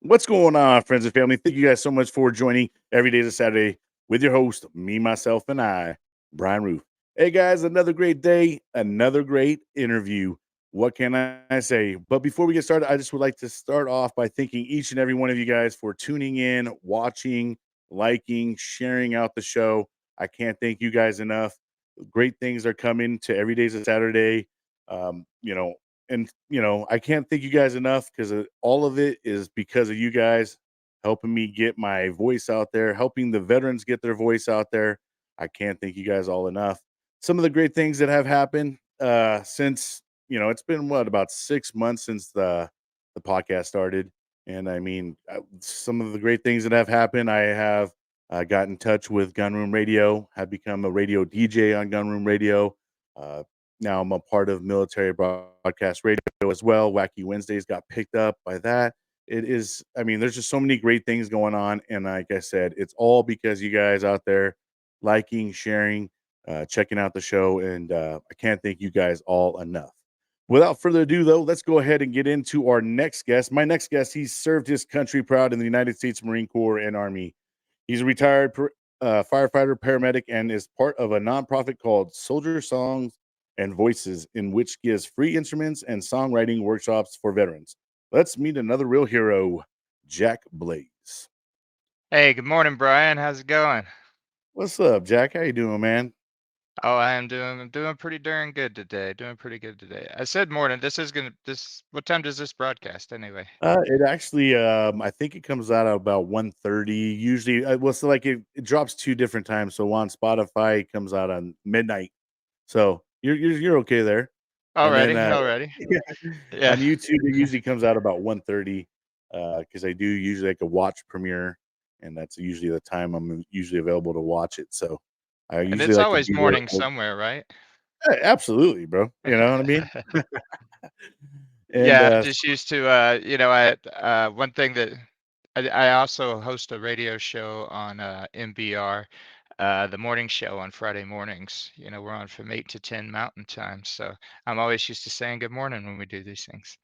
What's going on, friends and family? Thank you guys so much for joining Every Day's a Saturday with your host, me, myself, and I, Brian Roof. Hey guys, another great day, another great interview. What can I say? But before we get started, I just would like to start off by thanking each and every one of you guys for tuning in, watching, liking, sharing out the show. I can't thank you guys enough. Great things are coming to Every Day's a Saturday. Um, you know, I can't thank you guys enough because all of it is because of you guys helping me get my voice out there, helping the veterans get their voice out there. I can't thank you guys all enough. Some of the great things that have happened since it's been about 6 months since the podcast started, and I mean some of the great things that have happened. I have got in touch with Gunroom Radio, have become a radio DJ on Gunroom Radio. Uh, Now I'm a part of Military Broadcast Radio as well. Wacky Wednesdays got picked up by that. It is, I mean, there's just so many great things going on. And like I said, it's all because you guys out there liking, sharing, checking out the show. And I can't thank you guys all enough. Without further ado, though, let's go ahead and get into our next guest. My next guest, he's served his country proud in the United States Marine Corps and Army. He's a retired firefighter, paramedic, and is part of a nonprofit called Soldier Songs and Voices, in which gives free instruments and songwriting workshops for veterans. Let's meet another real hero, Jack Blaise. Hey, good morning, Brian. How's it going? What's up, Jack? How you doing, man? Oh, I'm doing pretty darn good today. Doing pretty good today. I said morning. What time does this broadcast anyway? It actually, I think it comes out at about 1:30. Usually, so like it drops two different times. So on Spotify, it comes out on midnight. So you're okay there. And then Already. on Yeah. YouTube, it usually comes out about 1:30 because I do usually like a watch premiere, and that's usually the time I'm usually available to watch it. So I And usually it's like to always be there. morning somewhere, right? Yeah, absolutely, bro. You know what I mean? And Yeah, I just used to one thing that I also host a radio show on MBR, the morning show on Friday mornings. We're on from 8 to 10 Mountain Time. So I'm always used to saying good morning when we do these things.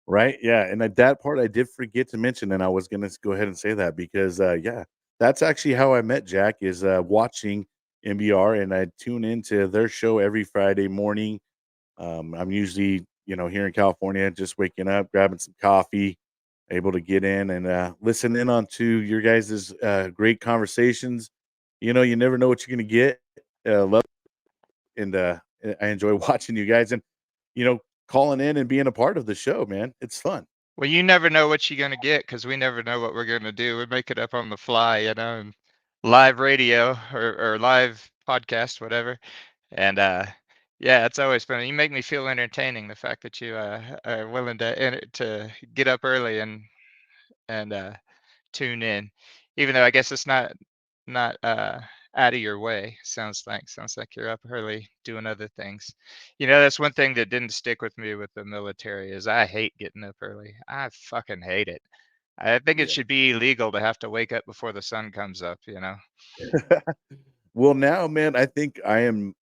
right, yeah, and that part I did forget to mention, and I was gonna go ahead and say that because yeah, that's actually how I met Jack is watching MBR, and I tune into their show every Friday morning. I'm usually, here in California, just waking up, grabbing some coffee, able to get in and listen in on to your guys' great conversations. You never know what you're gonna get. Love and I enjoy watching you guys and you know calling in and being a part of the show, man. It's fun. Well, you never know what you're gonna get because we never know what we're gonna do. We make it up on the fly, and live radio or live podcast, whatever. And yeah, it's always fun. You make me feel entertaining. The fact that you are willing to get up early and tune in, even though I guess it's not out of your way. Sounds like you're up early doing other things. That's one thing that didn't stick with me with the military is I hate getting up early. I fucking hate it. I think it Yeah. should be illegal to have to wake up before the sun comes up. Well, now, man, I think I am.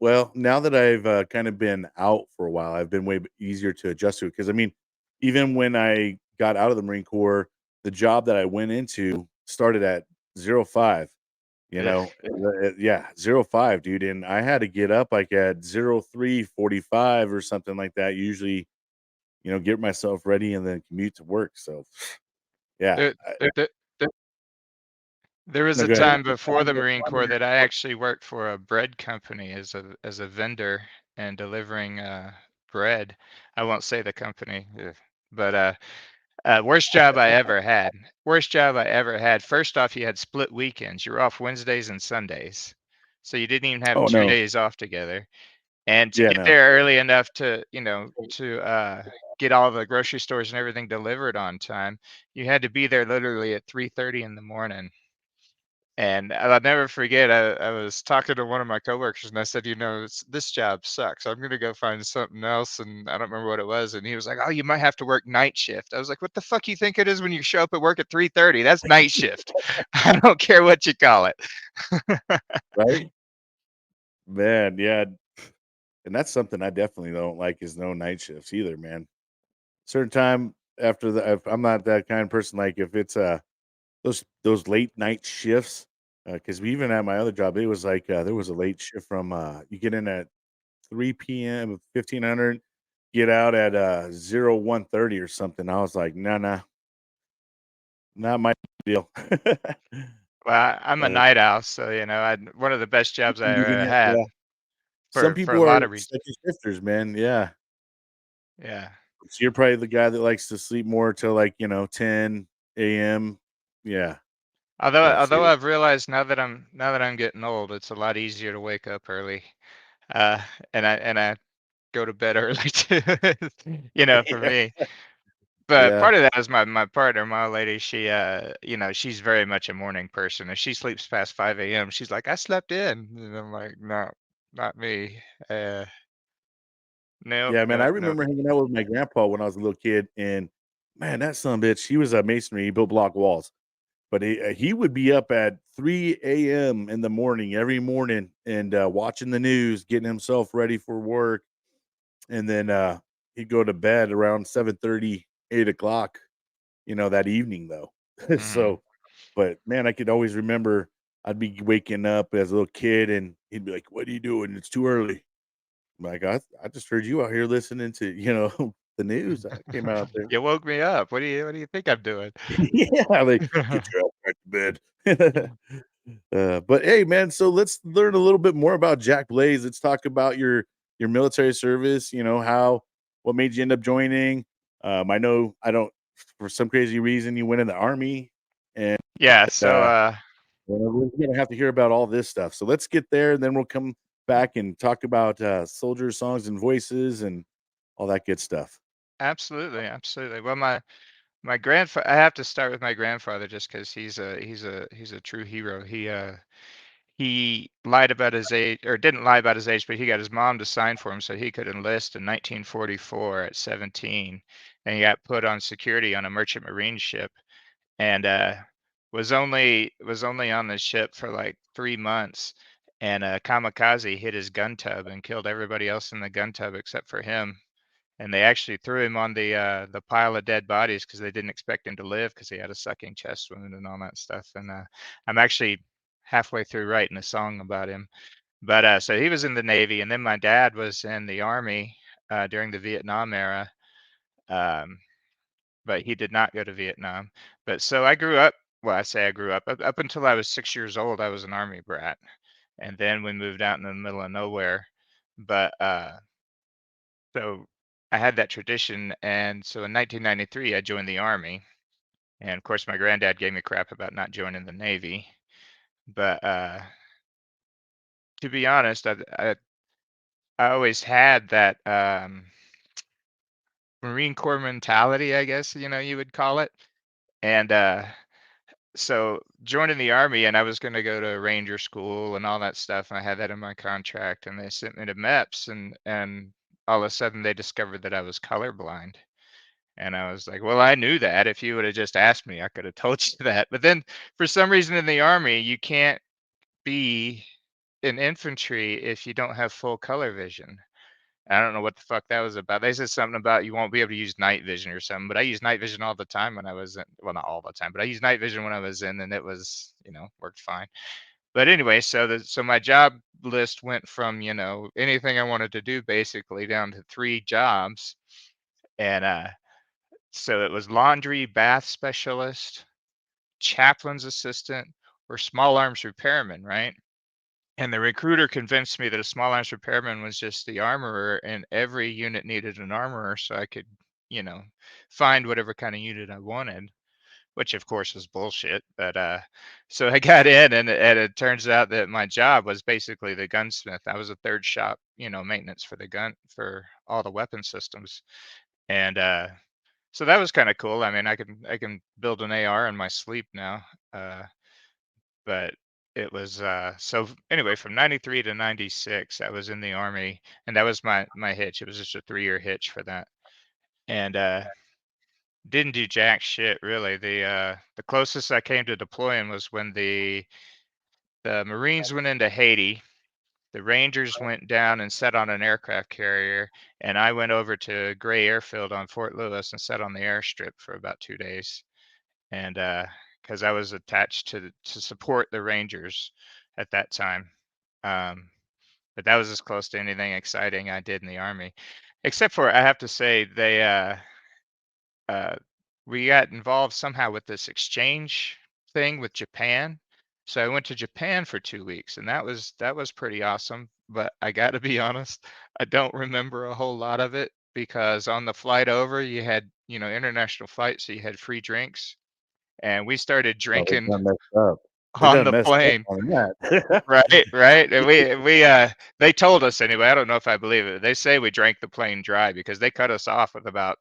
Well, now that I've kind of been out for a while, I've been easier to adjust to it. Because I mean, even when I got out of the Marine Corps, the job that I went into started at 05. Ugh. Yeah, 05, dude, and I had to get up like at 03:45 or something like that. Usually, get myself ready and then commute to work. So, yeah. There, there, there was No, a go ahead. time before the Marine Corps that I actually worked for a bread company as a vendor and delivering bread. I won't say the company, but worst job I ever had. Worst job I ever had. First off, you had split weekends. You're off Wednesdays and Sundays, so you didn't even have Oh two no, days off together. And to yeah, get no. there early enough to get all the grocery stores and everything delivered on time, you had to be there literally at 3:30 in the morning. And I'll never forget, I was talking to one of my coworkers and I said, this job sucks. I'm going to go find something else. And I don't remember what it was. And he was like, oh, you might have to work night shift. I was like, what the fuck you think it is when you show up at work at 3:30? That's night shift. I don't care what you call it. Right? Man, yeah, and that's something I definitely don't like is no night shifts either, man. Certain time after the if I'm not that kind of person. Like if it's those late night shifts, because we even at my other job, it was like there was a late shift from you get in at 3 p.m. 1500, get out at 0130 or something. I was like, nah, nah, not my deal. Well, I'm a uh, night owl, so I one of the best jobs I ever yeah, had some for a people are lot of reasons. second shifters, man. Yeah, Yeah. so you're probably the guy that likes to sleep more till like 10 a.m. Yeah, that's Although it. I've realized now that I'm getting old, it's a lot easier to wake up early. Uh, and I go to bed early too, for me. But Yeah, part of that is my partner, my old lady, she's very much a morning person. If she sleeps past 5 a.m., she's like, I slept in. And I'm like, no, not me. Uh, nope, yeah, man. I nope, nope. remember hanging out with my grandpa when I was a little kid, and man, that son of a bitch, he was a masonry. He built block walls. But he would be up at 3 a.m. in the morning every morning and, watching the news, getting himself ready for work, and then, he'd go to bed around 7:30, 8 o'clock, that evening, though. Mhm. So but, man, I could always remember I'd be waking up as a little kid, and he'd be like, "What are you doing? It's too early." I'm like, "I just heard you out here listening to, the news. I came out there." You woke me up. What do you think I'm doing? Yeah, like, "Get your ass back to bed." But hey, man, so let's learn a little bit more about Jack Blaze. Let's talk about your military service. What made you end up joining? I know I don't for some crazy reason you went in the army, and Yeah, so uh, we're gonna have to hear about all this stuff. So let's get there, and then we'll come back and talk about soldier songs and voices and all that good stuff. absolutely, absolutely. Well, my grandfather, I have to start with my grandfather just because he's a true hero. He lied about his age, or didn't lie about his age, but he got his mom to sign for him so he could enlist in 1944 at 17, and he got put on security on a merchant marine ship, and was only on the ship for like 3 months, and a kamikaze hit his gun tub and killed everybody else in the gun tub except for him. And they actually threw him on the pile of dead bodies because they didn't expect him to live because he had a sucking chest wound and all that stuff. And I'm actually halfway through writing a song about him. But so he was in the Navy, and then my dad was in the Army during the Vietnam era. Um, but he did not go to Vietnam. But so I grew up. Well, I say I grew up until I was 6 years old. I was an Army brat, and then we moved out in the middle of nowhere. But so I had that tradition, and so in 1993, I joined the Army, and of course, my granddad gave me crap about not joining the Navy. But to be honest, I always had that Marine Corps mentality, I guess you would call it, and so joining the Army, and I was going to go to Ranger School and all that stuff, and I had that in my contract, and they sent me to MEPS, and all of a sudden they discovered that I was colorblind. And I was like, "Well, I knew that. If you would have just asked me, I could have told you that." But then for some reason in the Army, you can't be in infantry if you don't have full color vision. I don't know what the fuck that was about. They said something about you won't be able to use night vision or something, but I used night vision all the time when I was in, well, not all the time, but I used night vision when I was in, and it was, worked fine. But anyway, so my job list went from, anything I wanted to do basically down to 3 jobs. And so it was laundry, bath specialist, chaplain's assistant, or small arms repairman, right? And the recruiter convinced me that a small arms repairman was just the armorer, and every unit needed an armorer, so I could, you know, find whatever kind of unit I wanted, which of course was bullshit. But so I got in, and it turns out that my job was basically the gunsmith. I was a third shop, maintenance for the gun for all the weapon systems, and so that was kind of cool. I mean, I can build an AR in my sleep now. Uh, but it was so anyway, from 93 to 96 I was in the Army, and that was my hitch. It was just a 3-year hitch for that. And didn't do jack shit really. The closest I came to deploying was when the Marines went into Haiti. The Rangers went down and sat on an aircraft carrier, and I went over to Gray Airfield on Fort Lewis and sat on the airstrip for about 2 days. And because I was attached to support the Rangers at that time. Um, but that was as close to anything exciting I did in the Army, except for I have to say uh, we got involved somehow with this exchange thing with Japan. So I went to Japan for 2 weeks, and that was pretty awesome. But I got to be honest, I don't remember a whole lot of it because on the flight over, you had international flight, so you had free drinks, and we started Oh, they drinking done messed up. They on done the messed up plane. on that. Right, right. And we they told us anyway. I don't know if I believe it. They say we drank the plane dry because they cut us off with about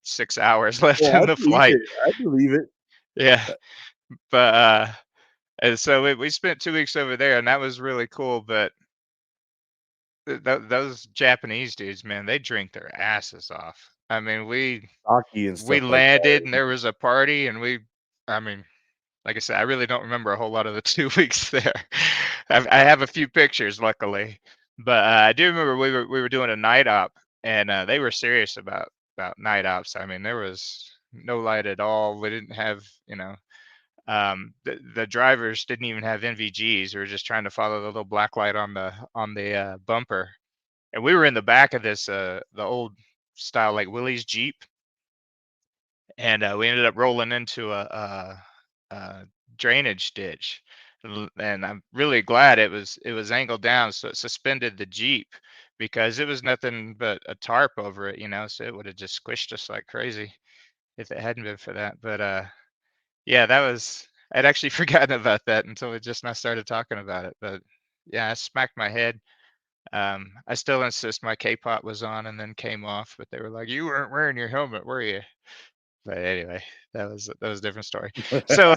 6 hours left Yeah, in I the believe flight. it. I believe it. Yeah, but and so we spent 2 weeks over there, and that was really cool. But those Japanese dudes, man, they drink their asses off. I mean, Hockey and we stuff like that. landed and there was a party, and I mean, like I said, I really don't remember a whole lot of the 2 weeks there. I have a few pictures, luckily, but I do remember we were doing a night op, and they were serious about night ops. I mean, there was no light at all. We didn't have, the drivers didn't even have NVGs. We were just trying to follow the little black light on the bumper, and we were in the back of this the old style like Willys Jeep, and we ended up rolling into a drainage ditch. And I'm really glad it was angled down, so it suspended the Jeep because it was nothing but a tarp over it, so it would have just squished us like crazy if it hadn't been for that. But yeah, I'd actually forgotten about that until we just now started talking about it. But yeah, I smacked my head. I still insist my K-pot was on and then came off, but they were like, "You weren't wearing your helmet, were you?" But anyway, that was a different story. So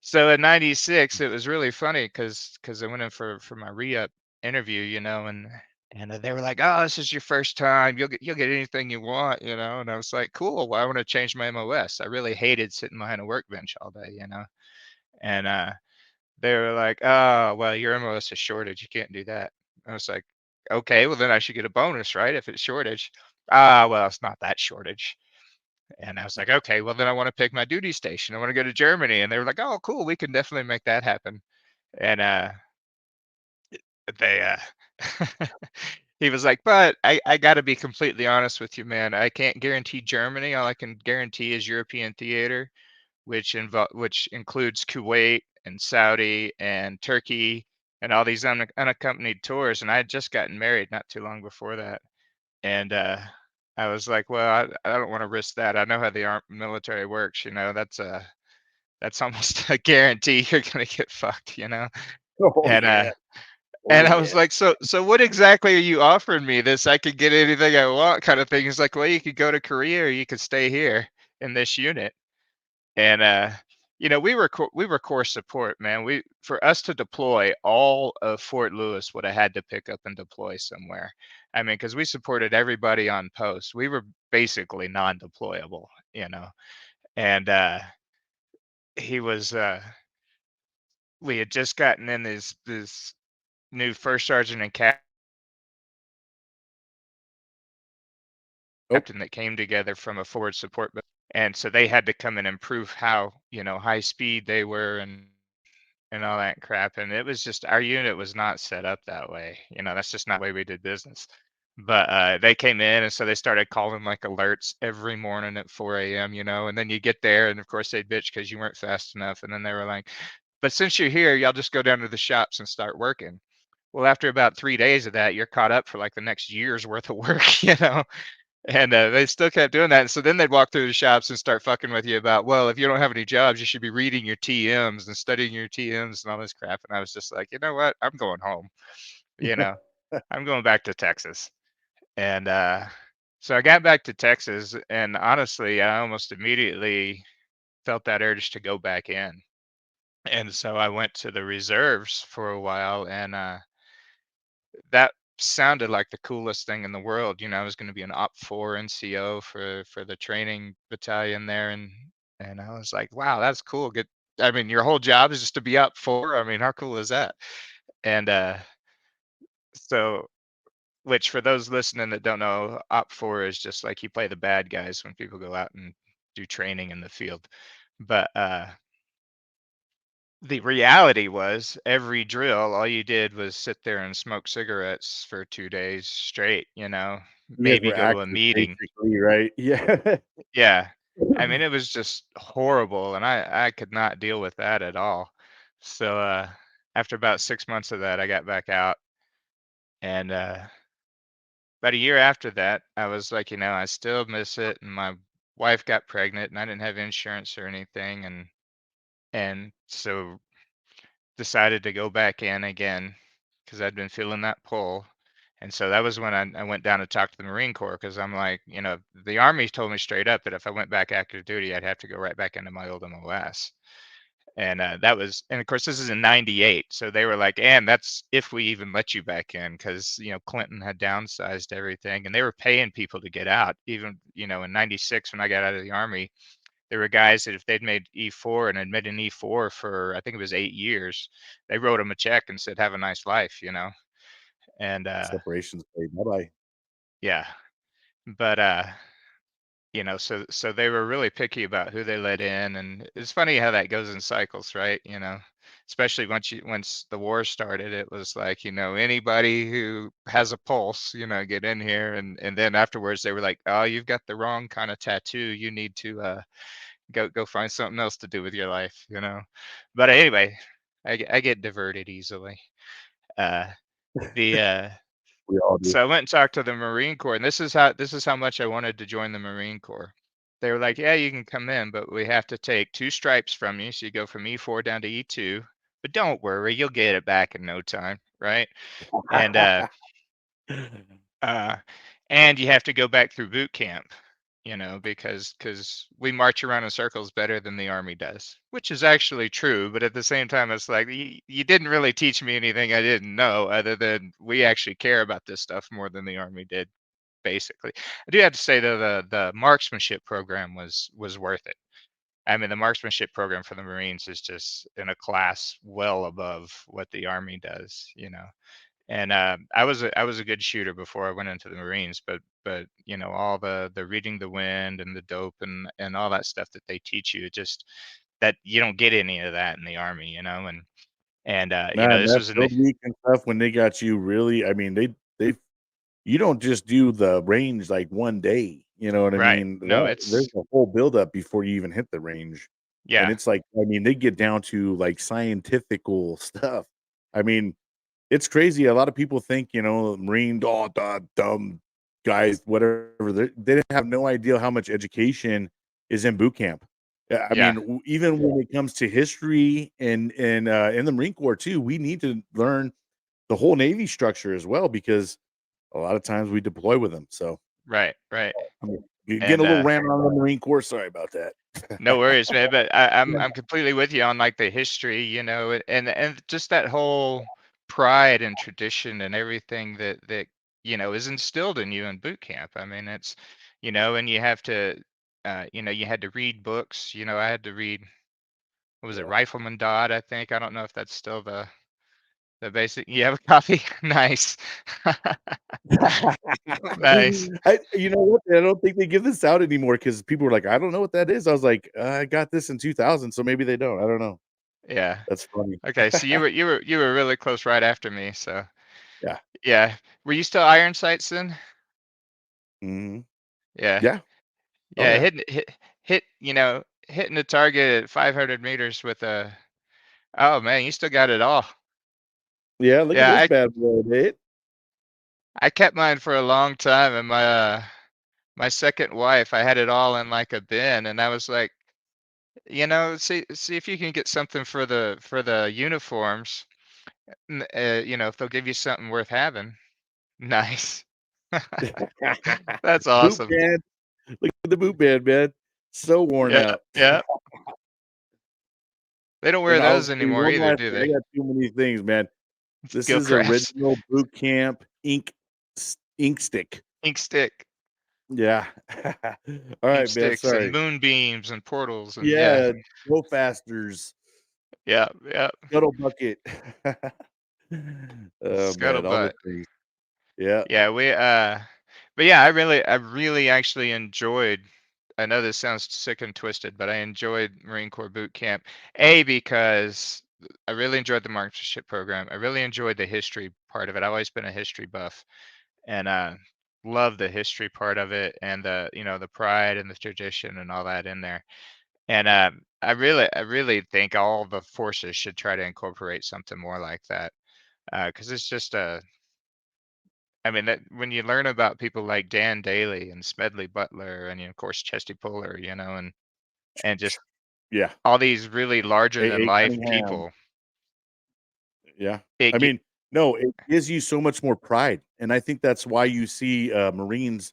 so in '96, it was really funny because I went in for my re-up interview, and they were like, "Oh, this is your first time. You'll get anything you want," And I was like, "Cool. Well, I want to change my MOS. I really hated sitting behind a workbench all day. And they were like, "Oh, well, your MOS is shortage. You can't do that." I was like, "Okay, well then I should get a bonus, right? If it's shortage." Ah, well, it's not that shortage. And I was like, "Okay, well then I want to pick my duty station. I want to go to Germany." And they were like, "Oh, cool. We can definitely make that happen." And they he was like, "But I got to be completely honest with you, man. I can't guarantee Germany. All I can guarantee is European theater, which includes Kuwait and Saudi and Turkey and all these unaccompanied tours." And I had just gotten married not too long before that. And I was like, "Well, I don't want to risk that. I know how the military works. That's almost a guarantee you're gonna get fucked." Oh And yeah. Oh and I was yeah. like, "So what exactly are you offering me? This I could get anything I want kind of thing." He's like, "Well, you could go to Korea or you could stay here in this unit." And we were core support, man. We For us to deploy, all of Fort Lewis would have had to pick up and deploy somewhere. I mean, because we supported everybody on post. We were basically non-deployable. And he was we had just gotten in this new first sergeant and Oh. captain that came together from a forward support, and so they had to come and improve how high speed they were and all that crap. And it was just our unit was not set up that way. That's just not the way we did business. But they came in, and so they started calling like alerts every morning at 4 a.m. And then you get there, and of course they'd bitch because you weren't fast enough. And then they were like, "But since you're here, y'all just go down to the shops and start working." Well, after about 3 days of that, you're caught up for like the next year's worth of work. And they still kept doing that. And so then they'd walk through the shops and start fucking with you about, well, if you don't have any jobs, you should be reading your TMs and studying your TMs and all this crap. And I was just like, you know what? I'm going home. You know, I'm going back to Texas. And so I got back to Texas, and honestly, I almost immediately felt that urge to go back in. And so I went to the reserves for a while, and that sounded like the coolest thing in the world. I was going to be an Op 4 NCO for the training battalion there, and I was like, wow, that's cool. I mean, your whole job is just to be Op 4. I mean, how cool is that? And So, which for those listening that don't know, Op 4 is just like you play the bad guys when people go out and do training in the field. But the reality was every drill, all you did was sit there and smoke cigarettes for 2 days straight, You guys maybe were go to a actors meeting. basically, right? Yeah. Yeah. I mean, it was just horrible, and I could not deal with that at all. So, after about 6 months of that, I got back out, and, about a year after that, I was like, I still miss it, and my wife got pregnant, and I didn't have insurance or anything, and so decided to go back in again because I'd been feeling that pull. And so that was when I went down to talk to the Marine Corps because I'm like, the Army told me straight up that if I went back active duty, I'd have to go right back into my old MOS. And and of course, this is in '98. So they were like, and that's if we even let you back in because, Clinton had downsized everything and they were paying people to get out. Even, in '96, when I got out of the Army, there were guys that if they'd made E4 and had made an E4 for, I think it was 8 years, they wrote them a check and said, have a nice life. And Separations pay. Bye-bye. yeah, but so they were really picky about who they let in, and it's funny how that goes in cycles, right? Especially once the war started, it was like, anybody who has a pulse, get in here, and then afterwards they were like, oh, you've got the wrong kind of tattoo. You need to go find something else to do with your life. But anyway, I get diverted easily. Uh, the We all do. So I went and talked to the Marine Corps, and this is how much I wanted to join the Marine Corps. They were like, "Yeah, you can come in, but we have to take 2 stripes from you, so you go from E4 down to E2. But don't worry, you'll get it back in no time, right? And uh, and you have to go back through boot camp, because we march around in circles better than the Army does, which is actually true. But at the same time, it's like you didn't really teach me anything I didn't know, other than we actually care about this stuff more than the Army did. Basically, I do have to say though the marksmanship program was worth it. I mean, the marksmanship program for the Marines is just in a class well above what the Army does. And I was a good shooter before I went into the Marines, but all the reading the wind and the dope and all that stuff that they teach you, just that you don't get any of that in the Army. And Man, this that was in the field week and stuff when they got you really, I mean, they you don't just do the range like one day, you know what I right. mean? No, There's it's a whole buildup before you even hit the range. And yeah, it's like, I mean, they get down to like scientifical stuff. I mean, it's crazy. A lot of people think, Marine, oh, dumb guys, whatever. They have no idea how much education is in boot camp. I mean, yeah, even when it comes to history and in the Marine Corps too, we need to learn the whole Navy structure as well because a lot of times we deploy with them. So right, right. you're getting a And little rant on the Marine Corps. Sorry about that. no worries, man. But I'm completely with you on like the history, and just that whole pride and tradition and everything that is instilled in you in boot camp. I mean, and you have to, you had to read books. I had to read, what was it, Yeah. Rifleman Dodd, I think. I don't know if that's still the basic. You have a copy? Nice. Nice. You know what? I don't think they give this out anymore because people were like, "I don't know what that is." I was like, "I got this in 2000, so maybe they don't. I don't know." Yeah. That's funny. Okay, so you were really close right after me. So Yeah. yeah. Were you still iron sights then? Mhm. Yeah. Yeah. Oh, Yeah, yeah. hitting the target at 500 meters with a, oh man, you still got it all. Yeah, look at Yeah, this I bad boy, dude. I kept mine for a long time, and my second wife, I had it all in like a bin, and I was like, see if you can get something for the uniforms, if they'll give you something worth having. Nice. That's Boot awesome. band. Look at the boot band, man. So worn Yeah, out. yeah. They don't wear And I'll those tell you anymore one either, last do thing. I they? got too many things, man. This is Gilcrest, original boot camp ink stick. ink stick. Yeah. All Ink right, man. sticks and Sorry. moonbeams and portals and yeah, Yeah. Go fasters. yeah, yeah. Scuttle bucket. Oh man, all the Scuttlebutt. things. Yeah. Yeah, but yeah, I really actually enjoyed. I know this sounds sick and twisted, but I enjoyed Marine Corps boot camp. Because I really enjoyed the marksmanship program. I really enjoyed the history part of it. I've always been a history buff, and love the history part of it, and the pride and the tradition and all that in there. And I really think all the forces should try to incorporate something more like that, because it's just a I mean, that when you learn about people like Dan Daly and Smedley Butler and, of course, Chesty Puller, and just Yeah. all these really larger than A. life Cunningham. people, Yeah. it I get mean, no, it gives you so much more pride, and I think that's why you see, Marines,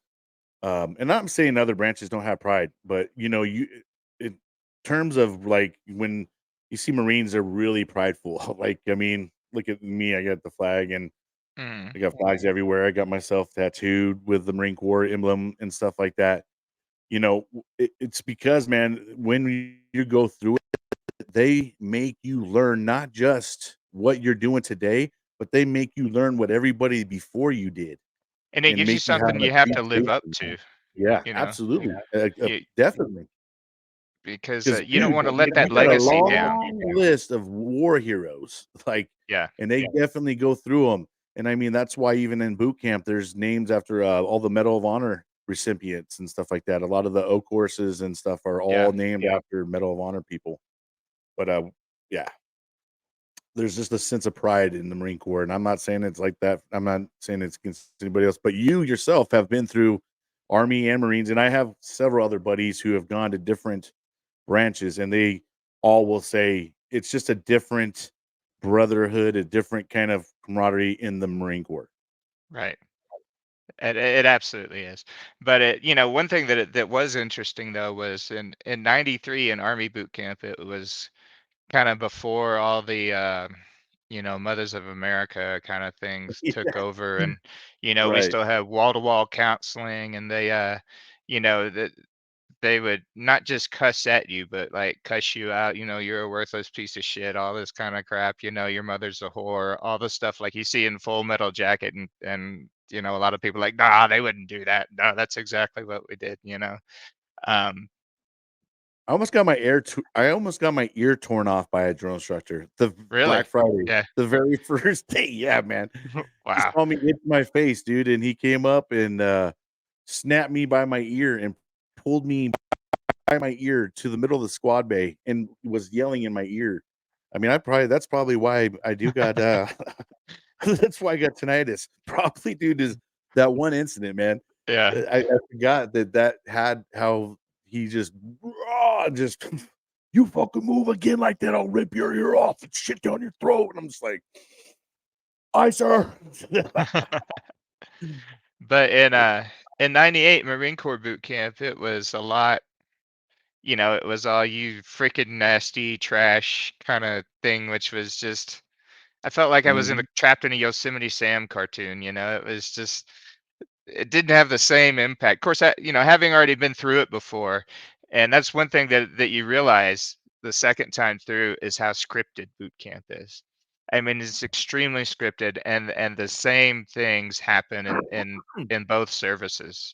and I'm saying other branches don't have pride, but, in terms of, like, when you see Marines, they're really prideful. Like, I mean, look at me, I got the flag, and mm, I got flags everywhere. I got myself tattooed with the Marine Corps emblem and stuff like that. It's because, man, when you go through it, they make you learn not just what you're doing today, but they make you learn what everybody before you did and it and gives you make you have something an you have to live up appreciation, man. to, Yeah, you know, absolutely. you Definitely. because, Because, you don't dude, wanna let we that got a legacy down. long list of war heroes, like, Yeah, and they definitely go through them. And I mean, that's why even in boot camp, there's names after, all the Medal of Honor recipients and stuff like that. A lot of the O courses and stuff are yeah, all named after Medal of Honor people. But, yeah, there's just a sense of pride in the Marine Corps, and I'm not saying it's like that. I'm not saying it's against anybody else, but you yourself have been through Army and Marines, and I have several other buddies who have gone to different branches, and they all will say it's just a different brotherhood, a different kind of camaraderie in the Marine Corps. right. It absolutely is. But one thing that was interesting, though, was in '93 in Army boot camp, it was kind of before all the Mothers of America kind of things took Yeah, over, and we right. still have wall-to-wall counseling, and that they would not just cuss at you, but like cuss you out. You're a worthless piece of shit, all this kind of crap. Your mother's a whore, all the stuff like you see in Full Metal Jacket, and a lot of people are like, nah, they wouldn't do that. No, that's exactly what we did. um I almost got my ear torn off by a drill instructor. really. Black Friday, Yeah. the very first day. Yeah, man. He Wow. saw me hit my face, dude, and he came up and snapped me by my ear and pulled me by my ear to the middle of the squad bay and was yelling in my ear. I mean, that's probably why I do got that's why I got tinnitus. Probably due to that one incident, man. Yeah. I forgot that had how he just just you fucking move again like that, I'll rip your ear off and shit down your throat. And I'm just like, "Aye, sir." But in '98 Marine Corps boot camp, it was a lot. It was all you freaking nasty trash kind of thing, which was just I felt like I was Mhm. trapped in a Yosemite Sam cartoon. It was just it didn't have the same impact. Of course, having already been through it before, and that's one thing that you realize the second time through is how scripted boot camp is. I mean, it's extremely scripted, and the same things happen in both services.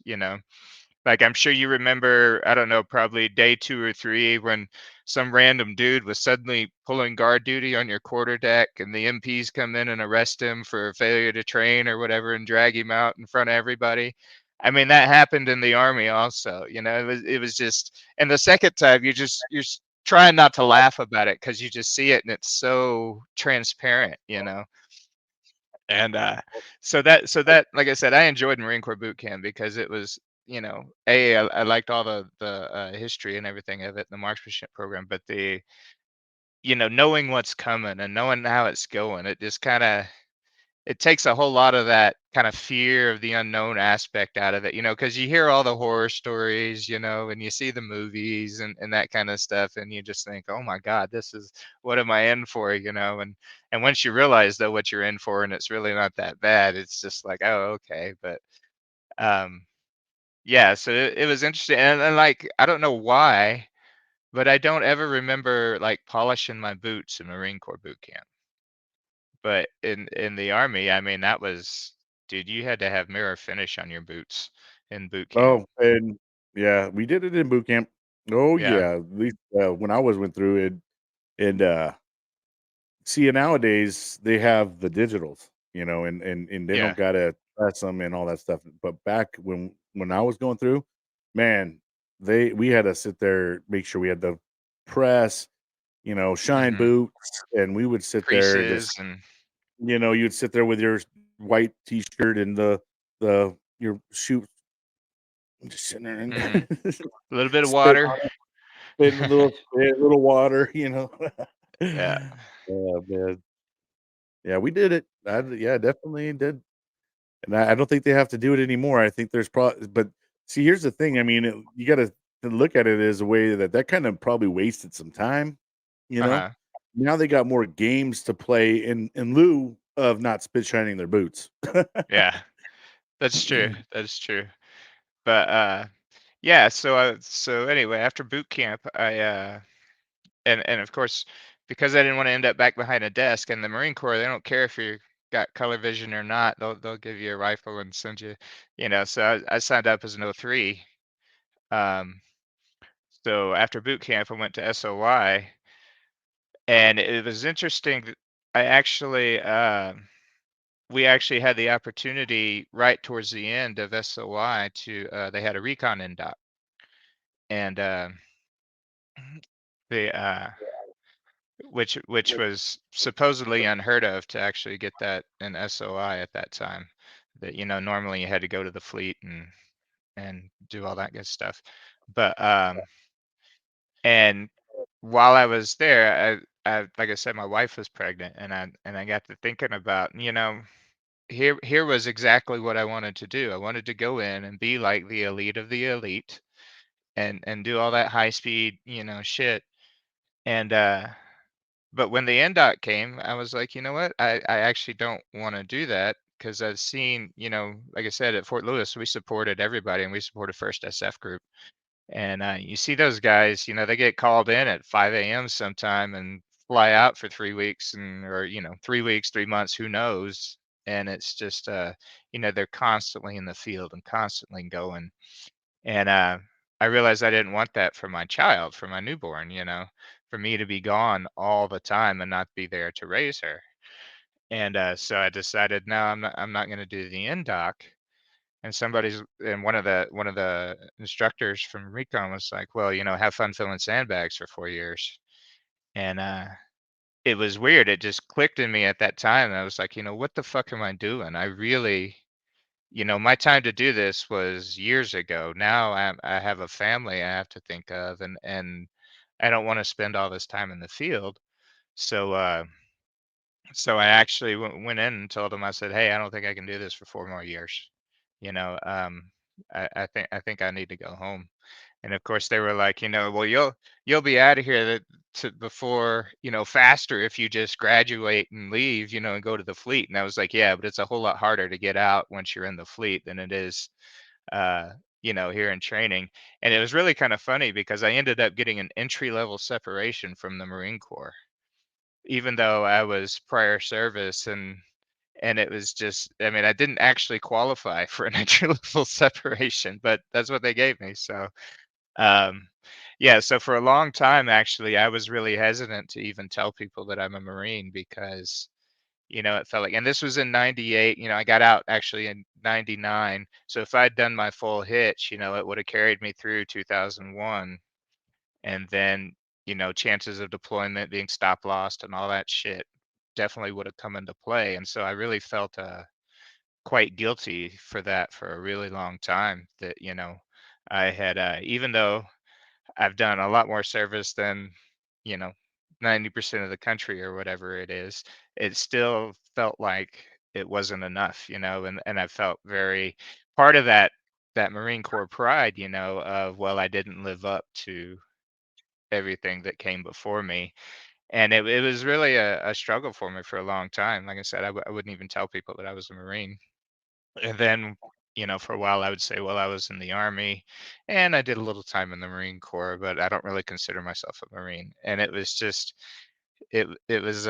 Like, I'm sure you remember, I don't know, probably day 2 or 3 when some random dude was suddenly pulling guard duty on your quarter deck, and the MPs come in and arrest him for failure to train or whatever and drag him out in front of everybody. I mean, that happened in the Army also. It was just, and the second time trying not to laugh about it because you just see it and it's so transparent. And so that like I said, I enjoyed Marine Corps boot camp because it was, I liked all the history and everything of it, the marksmanship program, but knowing what's coming and knowing how it's going, it just kind of it takes a whole lot of that kind of fear of the unknown aspect out of it, because you hear all the horror stories, and you see the movies and that kind of stuff, and you just think, oh my God, this is what am I in for. And once you realize though what you're in for, and it's really not that bad, it's just like, oh, okay. But um, yeah, so it was interesting, and like I don't know why, but I don't ever remember like polishing my boots in Marine Corps boot camp. But in the Army, I mean, that was dude, you had to have mirror finish on your boots in boot camp. Oh, and yeah, we did it in boot camp. Oh Yeah, yeah, at least when I went through it, and see nowadays they have the digitals, and they don't yeah, gotta press them and all that stuff. But back when I was going through, man, we had to sit there, make sure we had the press, shine mhm. boots, and we would sit there and just, Creases and you'd sit there with your white t-shirt and the your shoe, just sitting there and mhm. A little bit of spit water. on it, spit a little spit, a little water. Yeah, Oh man, yeah, we did it. Yeah, definitely did. And I don't think they have to do it anymore. I think there's probably, but see, here's the thing. I mean, you got to look at it as a way that kind of probably wasted some time. You know, uh-huh. now they got more games to play in lieu of not spit shining their boots. Yeah, that's true, that's true. But, yeah, so anyway, after boot camp, and of course, because I didn't wanna end up back behind a desk, in the Marine Corps, they don't care if you got color vision or not, they'll give you a rifle and send you, so I signed up as an -- um, so after boot camp, I went to SOY, and it was interesting that I actually, we actually had the opportunity right towards the end of SOY to, they had a recon in doc, and, the, which was supposedly unheard of to actually get that in SOI at that time. That, normally you had to go to the fleet and do all that good stuff. But and while I was there, I like I said, my wife was pregnant, and I got to thinking about, here was exactly what I wanted to do. I wanted to go in and be like the elite of the elite and do all that high speed, shit. And but when the NDOT came, I was like, you know what? I actually don't want to do that because I've seen, like I said, at Fort Lewis, we supported everybody and we supported First SF Group. And you see those guys, they get called in at 5 a.m. sometime and fly out for 3 weeks or, 3 weeks, 3 months, who knows? And it's just, they're constantly in the field and constantly going. And I realized I didn't want that for my child, for my newborn, for me to be gone all the time and not be there to raise her. And so I decided, no, I'm not going to do the NDoc. And one of the instructors from Recon was like, well, have fun filling sandbags for 4 years. And it was weird. It just clicked in me at that time. I was like, what the fuck am I doing? I really, my time to do this was years ago. Now I have a family I have to think of, and I don't want to spend all this time in the field. So so I actually went in and told them. I said, "Hey, I don't think I can do this for 4 more years. You know, um, I think I need to go home." And of course, they were like, "Well, you'll be out of here before, faster if you just graduate and leave, and go to the fleet." And I was like, "Yeah, but it's a whole lot harder to get out once you're in the fleet than it is, uh, here in training." And it was really kind of funny because I ended up getting an entry level separation from the Marine Corps, even though I was prior service, and it was just, I mean, I didn't actually qualify for an entry level separation, but that's what they gave me. So um, yeah, so for a long time, actually, I was really hesitant to even tell people that I'm a Marine because, it felt like, and this was in '98, I got out actually in '99. So if I'd done my full hitch, it would have carried me through 2001. And then, chances of deployment being stop lost and all that shit definitely would have come into play. And so I really felt quite guilty for that for a really long time that, I had, even though I've done a lot more service than, you know, 90% of the country or whatever it is. It still felt like it wasn't enough, and I felt very part of that Marine Corps pride, of, well, I didn't live up to everything that came before me. And it was really a struggle for me for a long time. Like I said, I wouldn't even tell people that I was a Marine. And then, for a while, I would say, well, I was in the Army and I did a little time in the Marine Corps, but I don't really consider myself a Marine. And it was just, it was,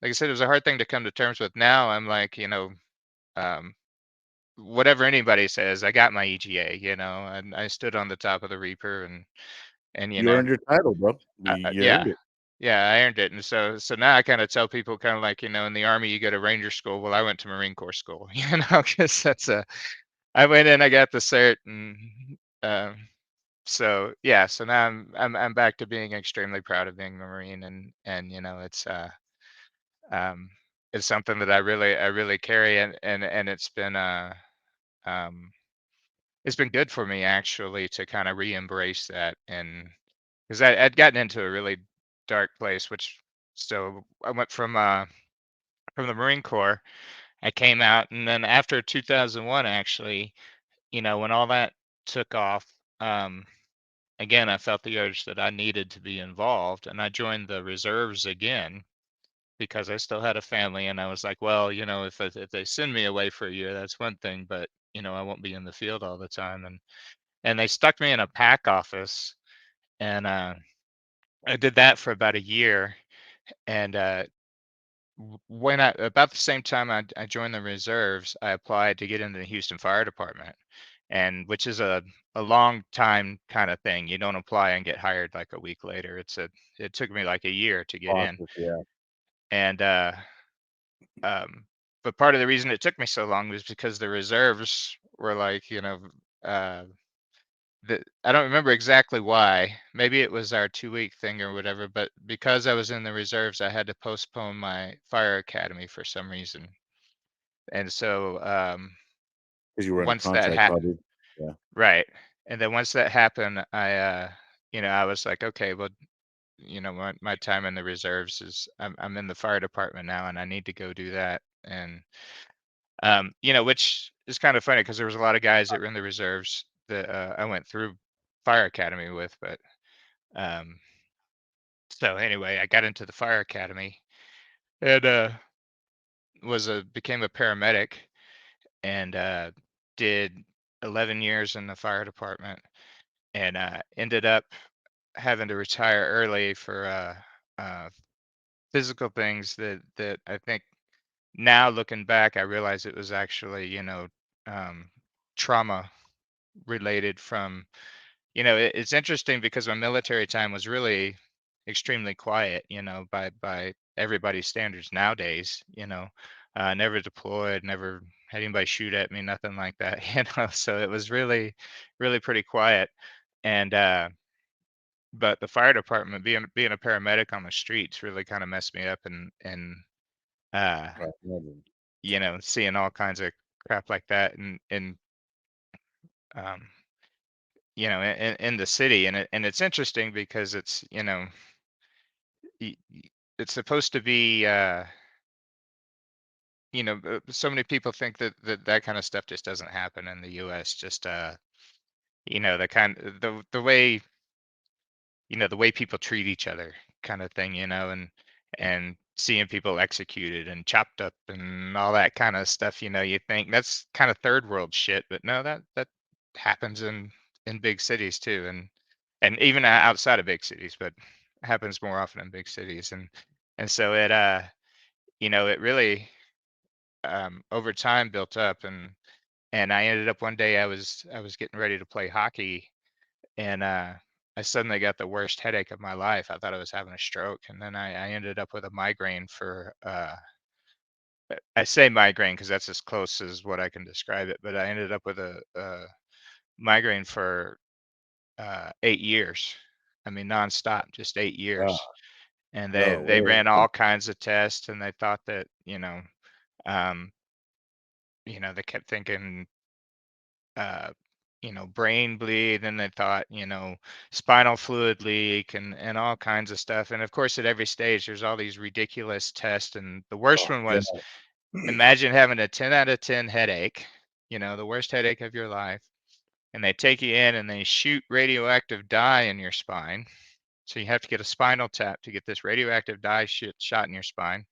like I said, it was a hard thing to come to terms with. Now I'm like, um, whatever anybody says, I got my EGA, and I stood on the top of the Reaper, and You earned your title, bro. You yeah, earned it. yeah, I earned it. And so now I kind of tell people, kind of like, in the Army you go to Ranger school. Well, I went to Marine Corps school, because I went in, I got the cert, and um, so yeah, so now I'm back to being extremely proud of being a Marine, and um, it's something that I really carry, and um, it's been good for me actually to kind of re-embrace that, and because I'd gotten into a really dark place, which so I went from the Marine Corps. I came out, and then after 2001, actually, when all that took off, um, again, I felt the urge that I needed to be involved, and I joined the reserves again because I still had a family, and I was like, well, if they send me away for a year, that's one thing, but I won't be in the field all the time, and they stuck me in a pack office, and I did that for about a year, and when I about the same time I joined the reserves, I applied to get into the Houston Fire Department, and which is a long time kind of thing. You don't apply and get hired like a week later. It took me like a year to get in, Process, yeah. and um, but part of the reason it took me so long was because the reserves were like, uh, I don't remember exactly why. Maybe it was our 2-week thing or whatever, but because I was in the reserves, I had to postpone my fire academy for some reason. And so Because you were in a once that contract, happened, probably. Yeah. right. And then once that happened, I was like, okay, well, my time in the reserves is I'm in the fire department now, and I need to go do that. And which is kind of funny because there was a lot of guys that were in the reserves that I went through fire academy with, but um so anyway, I got into the fire academy, and became a paramedic, and did 11 years in the fire department, and ended up having to retire early for physical things that I think, now looking back, I realize it was actually, um, trauma related from, it's interesting because my military time was really extremely quiet, by everybody's standards nowadays, never deployed, never had anybody shoot at me, nothing like that, so it was really, really pretty quiet. And but the fire department, being a paramedic on the streets, really kind of messed me up, and uh Right. Imagine. seeing all kinds of crap like that, and um in the city, and it's interesting because it's, it's supposed to be, so many people think that kind of stuff just doesn't happen in the US, just the way people treat each other, kind of thing, and seeing people executed and chopped up and all that kind of stuff, you think that's kind of third world shit, but no, that happens in big cities too, and even outside of big cities, but happens more often in big cities, and so it really, over time built up, and I ended up one day, I was getting ready to play hockey, and I suddenly got the worst headache of my life. I thought I was having a stroke, and then I ended up with a migraine for, I say migraine because that's as close as what I can describe it, but I ended up with a migraine for 8 years. I mean, nonstop, just 8 years. Ah, And they no they way. ran all kinds of tests, and they thought that, um, they kept thinking, uh, brain bleed, and they thought, spinal fluid leak, and all kinds of stuff. And of course, at every stage, there's all these ridiculous tests. And the worst Oh, one God. was, imagine having a 10 out of 10 headache, the worst headache of your life. And they take you in and they shoot radioactive dye in your spine. So you have to get a spinal tap to get this radioactive dye shot in your spine.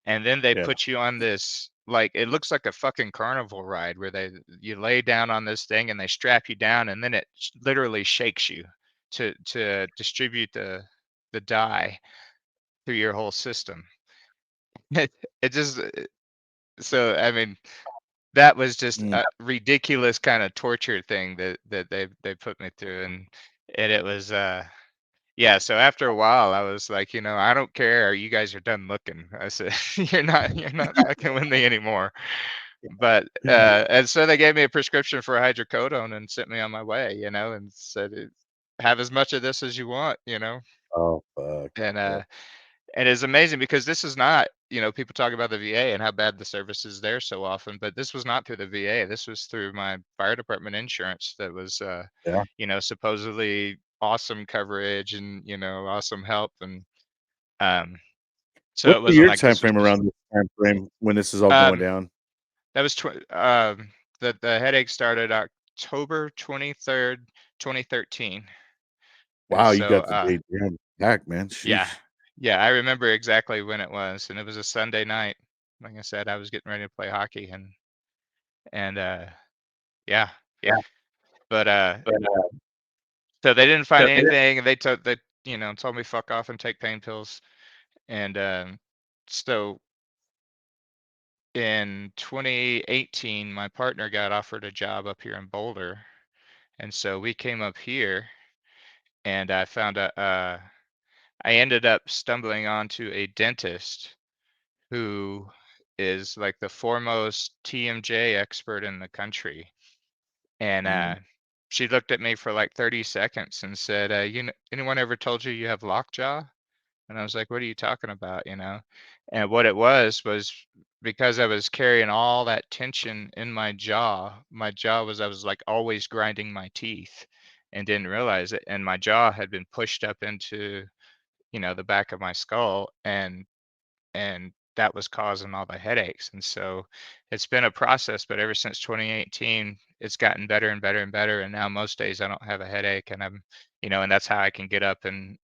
And then they Yeah. put you on this, like, it looks like a fucking carnival ride where you lay down on this thing and they strap you down, and then it literally shakes you to distribute the dye through your whole system. It just so I mean, that was just Mm. a ridiculous kinda torture thing that they put me through, and it was, yeah, so after a while, I was like, "I don't care, you guys are done looking." I said, "You're not fucking with me anymore." But, and so they gave me a prescription for hydrocodone and sent me on my way, and said, "Have as much of this as you want," Oh, fuck. and, Yeah. it's amazing because this is not people talk about the VA and how bad the service is there so often, but this was not through the VA. This was through my fire department insurance that was, Yeah. supposedly awesome coverage and, awesome help, and, um, so What's it the wasn't year like time this was frame just around this time frame when this is all going um, down? that was the headache started October 23rd, 2013, and Wow, you so, got the date down back, man. yeah. Sheesh. Yeah, I remember exactly when it was, and it was a Sunday night. Like I said, I was getting ready to play hockey and yeah. Yeah. But, But, so they didn't so find it is anything, and they told me fuck off and take pain pills, and, so in 2018, my partner got offered a job up here in Boulder, and so we came up here, and I ended up stumbling onto a dentist who is like the foremost TMJ expert in the country. And mm, she looked at me for like 30 seconds and said, anyone ever told you you have lockjaw? And I was like, what are you talking about? And what it was because I was carrying all that tension in I was like always grinding my teeth and didn't realize it. And my jaw had been pushed up into, the back of my skull. And that was causing all the headaches. And so it's been a process, but ever since 2018, it's gotten better and better and better. And now most days I don't have a headache, and and that's how I can get up and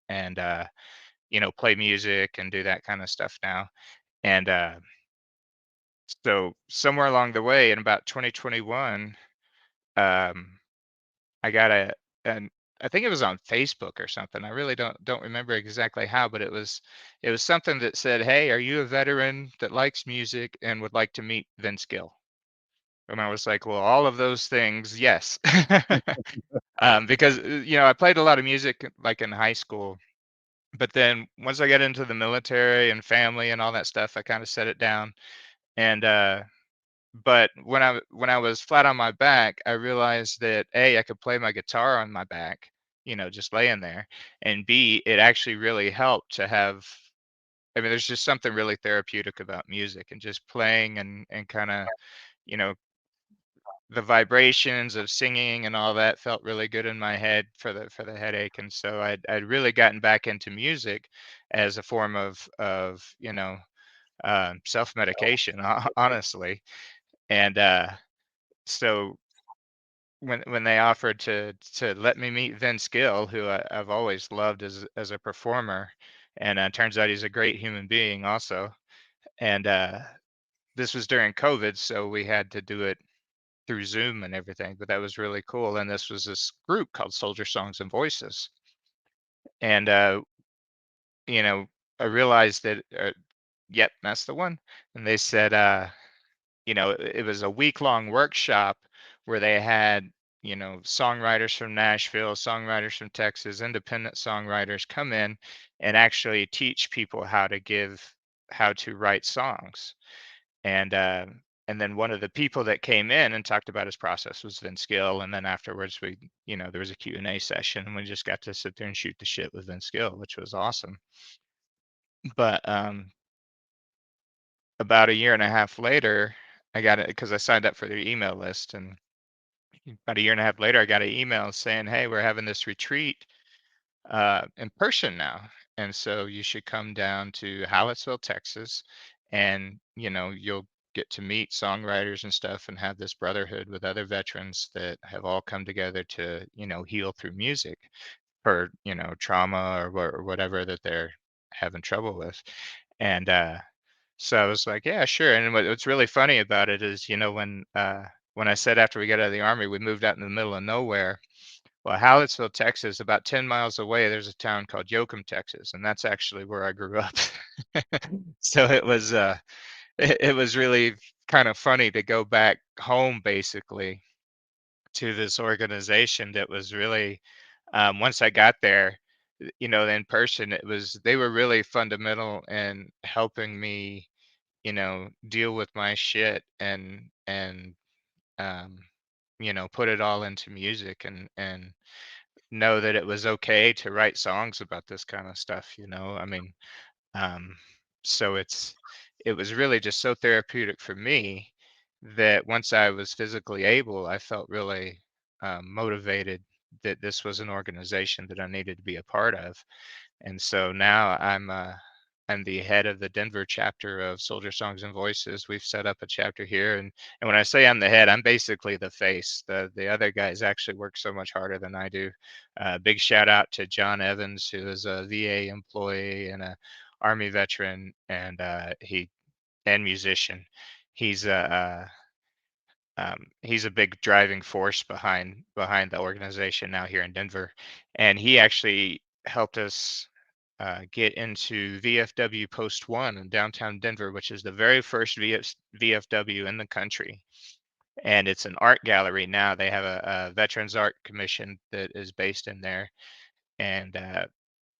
play music and do that kind of stuff now. And so somewhere along the way in about 2021, um, I got an I think it was on Facebook or something. I really don't remember exactly how, but it was something that said, "Hey, are you a veteran that likes music and would like to meet Vince Gill?" And I was like, "Well, all of those things, yes." Because I played a lot of music like in high school, but then once I got into the military and family and all that stuff, I kind of set it down. And but when I was flat on my back, I realized that A, I could play my guitar on my back, just laying there, and B, it actually really helped to have. I mean, there's just something really therapeutic about music and just playing and kind of, you know, the vibrations of singing and all that felt really good in my head for the headache. And so I'd really gotten back into music as a form of self medication, honestly. And so when they offered to let me meet Vince Gill, who I've always loved as a performer, and turns out he's a great human being also. And this was during COVID, so we had to do it through Zoom and everything, but that was really cool. And this was this group called Soldier Songs and Voices, and you know, I realized that, yep, that's the one. And they said, it was a week-long workshop where they had, songwriters from Nashville, songwriters from Texas, independent songwriters come in and actually teach people how to write songs. And then one of the people that came in and talked about his process was Vince Gill. And then afterwards, there was a Q&A session, and we just got to sit there and shoot the shit with Vince Gill, which was awesome. But about a year and a half later, I got it because I signed up for their email list, and about a year and a half later, I got an email saying, "Hey, we're having this retreat in person now, and so you should come down to Hallettsville, Texas, and you'll get to meet songwriters and stuff, and have this brotherhood with other veterans that have all come together to heal through music for trauma or whatever that they're having trouble with." And so I was like, "Yeah, sure." And what's really funny about it is, when I said after we got out of the army, we moved out in the middle of nowhere. Well, Hallettsville, Texas, about 10 miles away, there's a town called Yoakum, Texas, and that's actually where I grew up. So it was really kind of funny to go back home basically to this organization that was really, once I got there, in person, they were really fundamental in helping me, deal with my shit and um, put it all into music and know that it was okay to write songs about this kind of stuff. I mean, um, so it was really just so therapeutic for me that once I was physically able, I felt really motivated that this was an organization that I needed to be a part of. And so now I'm the head of the Denver chapter of Soldier Songs and Voices. We've set up a chapter here, and when I say I'm the head, I'm basically the face. The other guys actually work so much harder than I do. Big shout out to John Evans, who is a VA employee and a Army veteran, and he and musician. He's he's a big driving force behind the organization now here in Denver, and he actually helped us get into VFW Post One in downtown Denver, which is the very first VFW in the country. And it's an art gallery now. They have a Veterans Art Commission that is based in there, and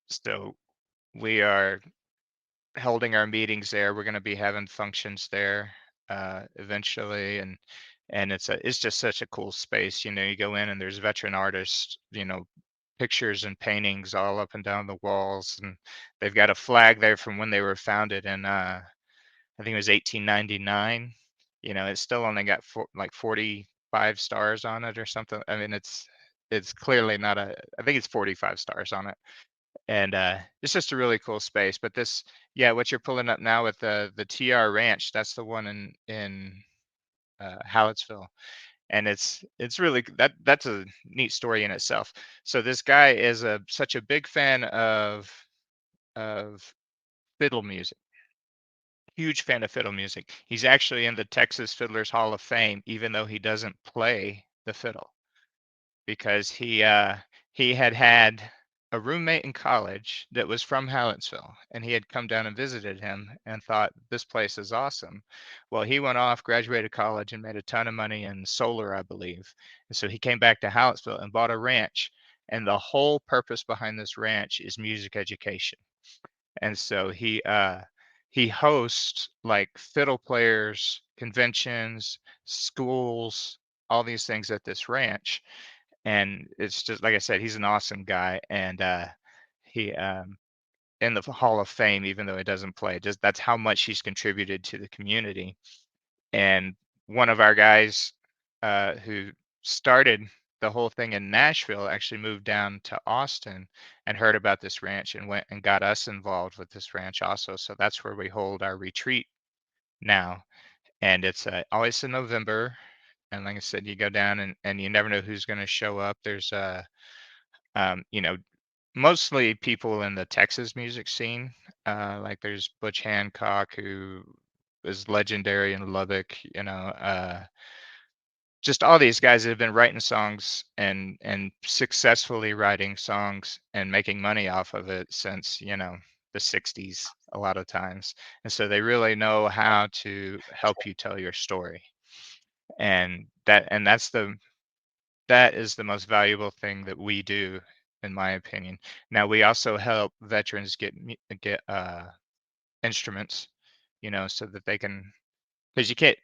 so we are holding our meetings there. We're going to be having functions there eventually, and it's just such a cool space. You go in and there's veteran artists, pictures and paintings all up and down the walls, and they've got a flag there from when they were founded in I think it was 1899. It's still only got like 45 stars on it or something. I mean, it's clearly not I think it's 45 stars on it, and it's just a really cool space. But yeah, what you're pulling up now with the TR Ranch, that's the one in Hallettsville, and it's really that's a neat story in itself. So this guy is such a big fan of fiddle music, huge fan of fiddle music. He's actually in the Texas Fiddlers Hall of Fame, even though he doesn't play the fiddle, because he had a roommate in college that was from Hallettsville, and he had come down and visited him and thought this place is awesome. Well, he went off, graduated college, and made a ton of money in solar, I believe. And so he came back to Hallettsville and bought a ranch. And the whole purpose behind this ranch is music education. And so he hosts like fiddle players, conventions, schools, all these things at this ranch. And it's just like I said, he's an awesome guy, and he in the Hall of Fame, even though he doesn't play. Just that's how much he's contributed to the community. And one of our guys who started the whole thing in Nashville actually moved down to Austin and heard about this ranch and went and got us involved with this ranch also. So that's where we hold our retreat now, and it's always in November. And like I said, you go down and you never know who's going to show up. There's um, you know, mostly people in the Texas music scene. Like there's Butch Hancock, who is legendary in Lubbock. Just all these guys that have been writing songs and successfully writing songs and making money off of it since the 60s a lot of times, and so they really know how to help you tell your story, and that is the most valuable thing that we do, in my opinion. Now we also help veterans get instruments, so that they can, because you can't,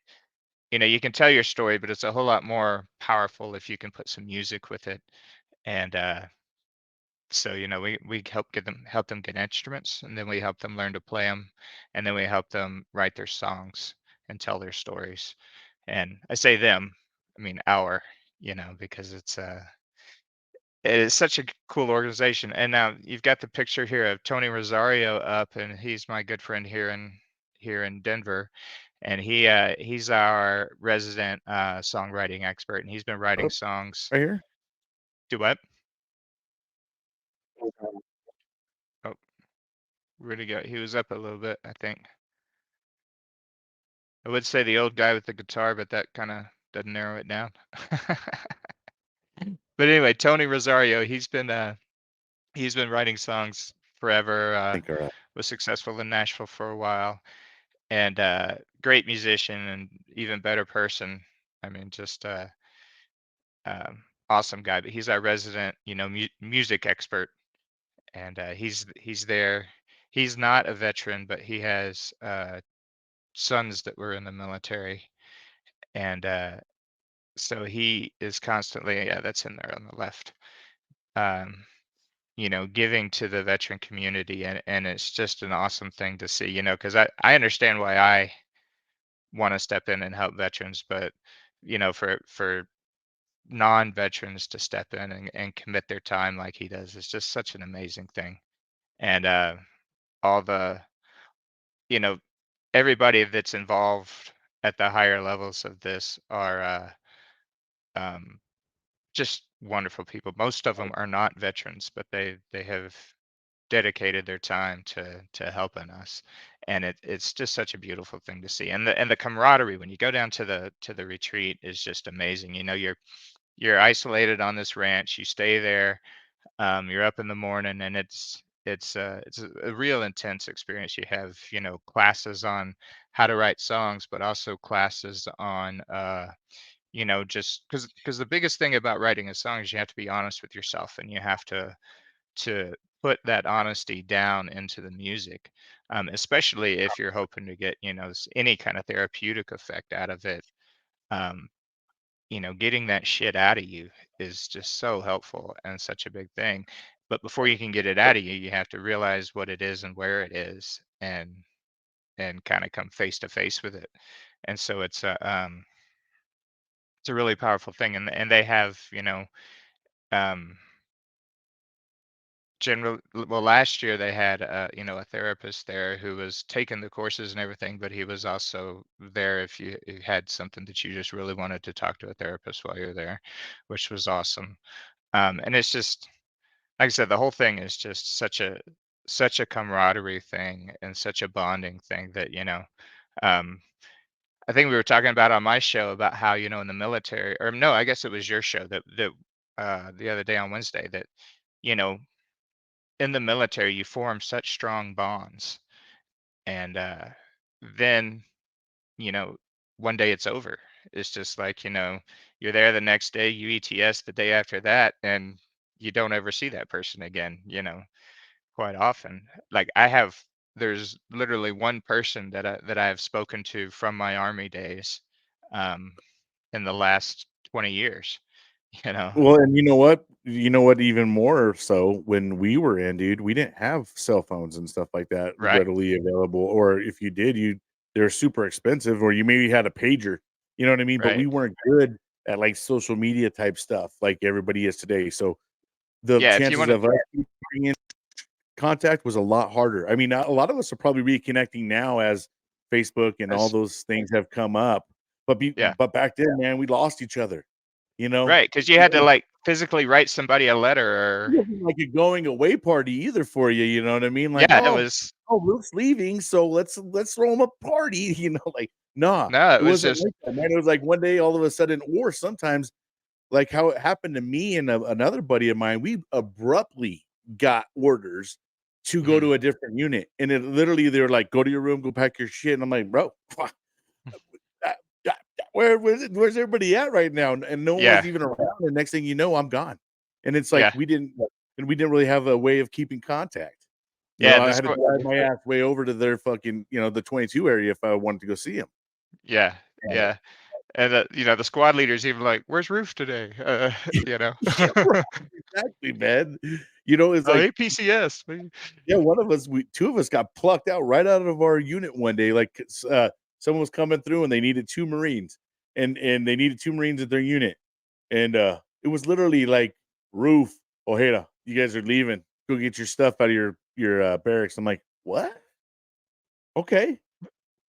you can tell your story, but it's a whole lot more powerful if you can put some music with it. And so we help them get instruments, and then we help them learn to play them, and then we help them write their songs and tell their stories. And I say them, I mean our, because it is such a cool organization. And now you've got the picture here of Tony Rosario up, and he's my good friend here in Denver, and he's our resident songwriting expert, and he's been writing Oh, songs. right here. Do what? Oh, where'd he go? He was up a little bit, I think. I would say the old guy with the guitar, but that kind of doesn't narrow it down. But anyway, Tony Rosario, he's been writing songs forever. I think, all right. Was successful in Nashville for a while, and great musician and even better person. I mean, just awesome guy. But he's our resident, music expert, and he's there. He's not a veteran, but he has sons that were in the military, and so he is constantly, yeah, that's in there on the left. Um, giving to the veteran community, and it's just an awesome thing to see, because I understand why I want to step in and help veterans, but for non-veterans to step in and commit their time like he does is just such an amazing thing. And all the, you know, everybody that's involved at the higher levels of this are um, just wonderful people. Most of them are not veterans, but they have dedicated their time to helping us, and it's just such a beautiful thing to see. And the camaraderie when you go down to the retreat is just amazing. You're isolated on this ranch. You stay there. You're up in the morning, and it's a real intense experience. You have classes on how to write songs, but also classes on just because the biggest thing about writing a song is you have to be honest with yourself, and you have to put that honesty down into the music, especially if you're hoping to get any kind of therapeutic effect out of it. Um, getting that shit out of you is just so helpful and such a big thing. But before you can get it out of you, you have to realize what it is and where it is, and kind of come face to face with it. And so it's a really powerful thing. And they have um, well, last year they had a therapist there who was taking the courses and everything, but he was also there if you had something that you just really wanted to talk to a therapist while you're there, which was awesome. And it's just, like I said, the whole thing is just such a camaraderie thing and such a bonding thing that um, I think we were talking about on my show about how in the military, or no, I guess it was your show that the other day on Wednesday, that you know in the military you form such strong bonds, and then you know one day it's over. It's just like you're there the next day, you ETS the day after that, and you don't ever see that person again, quite often. Like there's literally one person that I have spoken to from my army days, um in the last 20 years, you know. Well, and you know what? You know what? Even more so, when we were in, dude, we didn't have cell phones and stuff like that Right. readily available. Or if you did, they're super expensive, or you maybe had a pager. You know what I mean? But Right. we weren't good at like social media type stuff like everybody is today. So the Yeah, if you chances want to. of us getting in contact was a lot harder. I mean, a lot of us are probably reconnecting now as Facebook and all As those things have come up. Yeah. But back then, man, we lost each other. You know, Right, because you had to like physically write somebody a letter, it or wasn't like a going away party either for you, you know what I mean? Like, yeah, it was. Luke's leaving, so let's throw him a party, like, nah, No, it it was wasn't just. like that, man. It was like one day all of a sudden, or sometimes like how it happened to me and another buddy of mine, we abruptly got orders to go Mhm. to a different unit, and it literally they were like, "Go to your room, go pack your shit," and I'm like, "Bro, that, where's everybody at right now?" And no one was Yeah, even around. And next thing you know, I'm gone. And it's like yeah, we didn't really have a way of keeping contact. yeah, and I the had to score. drive my ass way over to their fucking, the 22 area if I wanted to go see him. Yeah, yeah, and the squad leader's even like, "Where's Roof today?" You know. Yeah, right, exactly, man. It's Oh, like, hey, PCS. We- yeah, one of us, two of us got plucked out right out of our unit one day. Like, someone was coming through and they needed two Marines, and they needed two Marines at their unit, and it was literally like, Roof, Ojeda, you guys are leaving. Go get your stuff out of your barracks. I'm like, what? Okay, I'm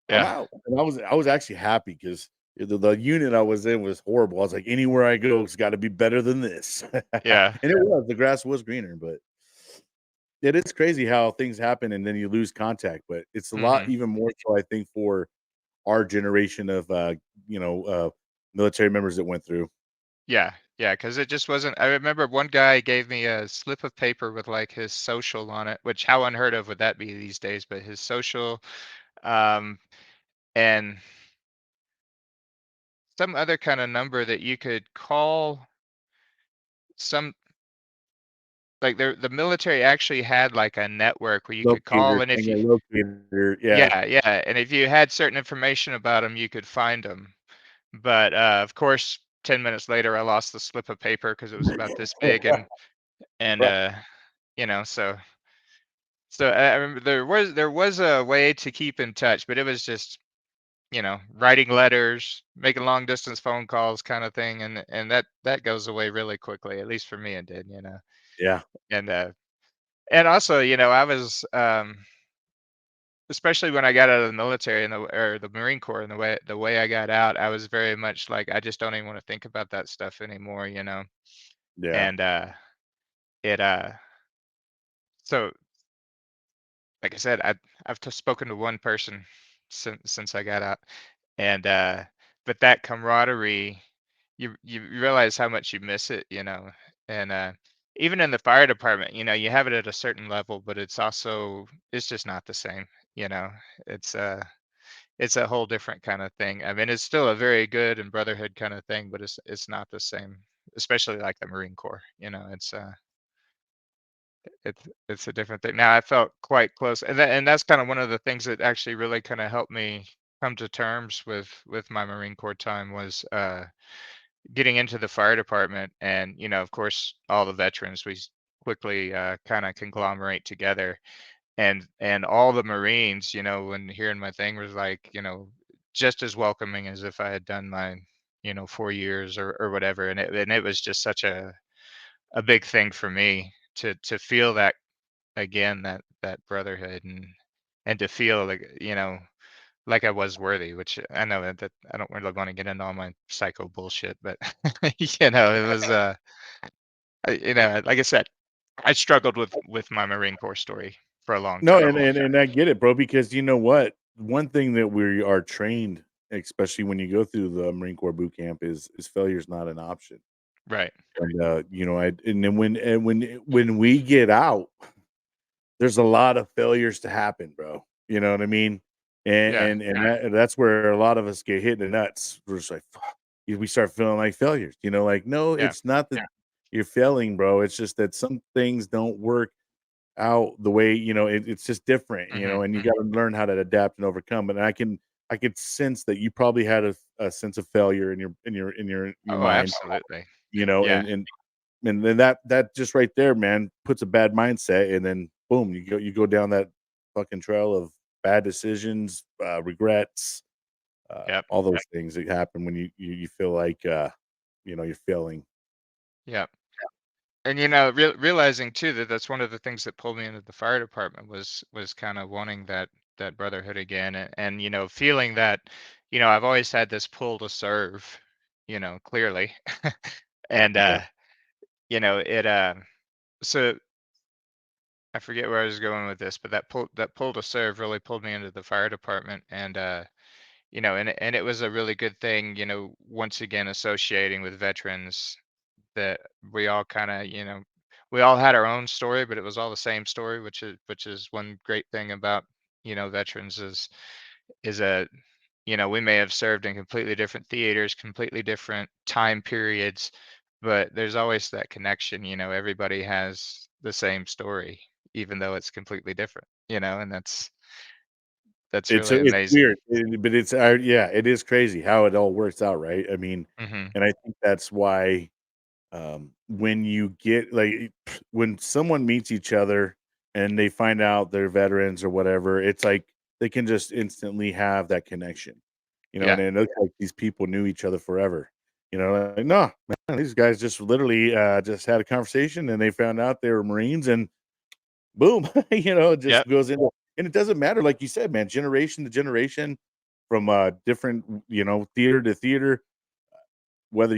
Yeah, out. And I was actually happy because the unit I was in was horrible. I was like, anywhere I go, it's got to be better than this. And yeah. it was. The grass was greener, but it is crazy how things happen and then you lose contact. But it's a lot Mhm. even more so, I think, for our generation of military members that went through. Yeah, yeah, because it just wasn't. I remember one guy gave me a slip of paper with like his social on it, which how unheard of would that be these days? But his social, um, and some other kind of number that you could call some like the military actually had like a network where you could call, Locator and if thing, you a locator, yeah, yeah, yeah, and if you had certain information about them, you could find them. But of course, 10 minutes later, I lost the slip of paper because it was about this big, and right, you know, so I remember there was a way to keep in touch, but it was just writing letters, making long distance phone calls, kind of thing, and that goes away really quickly. At least for me, it did. yeah, And also, I was especially when I got out of the military and the Marine Corps, and the way I got out, I was very much like I just don't even want to think about that stuff anymore. yeah, And it so like I said, I've spoken to one person since I got out, and but that camaraderie, you realize how much you miss it. And even in the fire department, you have it at a certain level, but it's just not the same. You know, it's it's a whole different kind of thing. I mean, it's still a very good and brotherhood kind of thing, but it's not the same, especially like the Marine Corps. It's a different thing. Now I felt quite close, and that's kind of one of the things that actually really kind of helped me come to terms with my Marine Corps time was getting into the fire department, and of course, all the veterans quickly kind of conglomerate together, and all the Marines, when hearing my thing was like, just as welcoming as if I had done my 4 years or whatever, and it was just such a big thing for me to feel that again, that brotherhood, and to feel like I was worthy, which I know that I don't really want to get into all my psycho bullshit, but it was like I said, I struggled with my Marine Corps story for a long no, time. and I get it, bro, because you know what? One thing that we are trained, especially when you go through the Marine Corps boot camp, is failure is not an option. Right. And and then when we get out, there's a lot of failures to happen, bro. You know what I mean? Yeah. That's where a lot of us get hit in the nuts. We're just like, fuck. We start feeling like failures. Like no, Yeah. it's not that you're failing, bro. It's just that some things don't work out the way it's just different. Hmm. And you got to learn how to adapt and overcome. And I could sense that you probably had a sense of failure in your Oh, mind. absolutely. You know, Yeah. and then that just right there, man, puts a bad mindset, and then boom, you go down that fucking trail of bad decisions, regrets, Yep. all those things that happen when you feel like you're failing. Yep. And realizing too that that's one of the things that pulled me into the fire department was kind of wanting that brotherhood again, and feeling that I've always had this pull to serve, clearly, and Yeah. it so I forget where I was going with this, but that pull to serve really pulled me into the fire department, and and it was a really good thing, once again associating with veterans that we all kind of, we all had our own story, but it was all the same story, which is one great thing about, veterans is a, we may have served in completely different theaters, completely different time periods, but there's always that connection. Everybody has the same story, even though it's completely different, and that's really It's amazing. weird, but yeah, it is crazy how it all works out, right? I mean, Hmm. and I think that's why when you get like when someone meets each other and they find out they're veterans or whatever, it's like they can just instantly have that connection, and Yeah. it looks like these people knew each other forever. Like no, man, these guys just literally just had a conversation and they found out they were Marines and boom, it just Yep. goes into, and it doesn't matter, like you said, man, generation to generation, from different, theater to theater, whether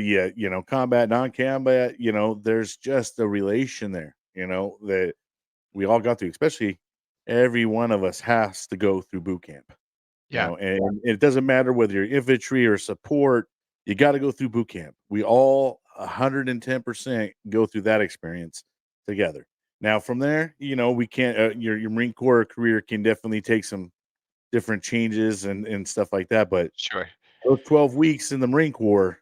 combat, non-combat, there's just a relation there, that we all got through, especially every one of us has to go through boot camp, Yeah. and it doesn't matter whether you're infantry or support, you got to go through boot camp. We all 110% go through that experience together. Now, from there, we can't. Your Marine Corps career can definitely take some different changes and stuff like that. But Sure. those 12 weeks in the Marine Corps,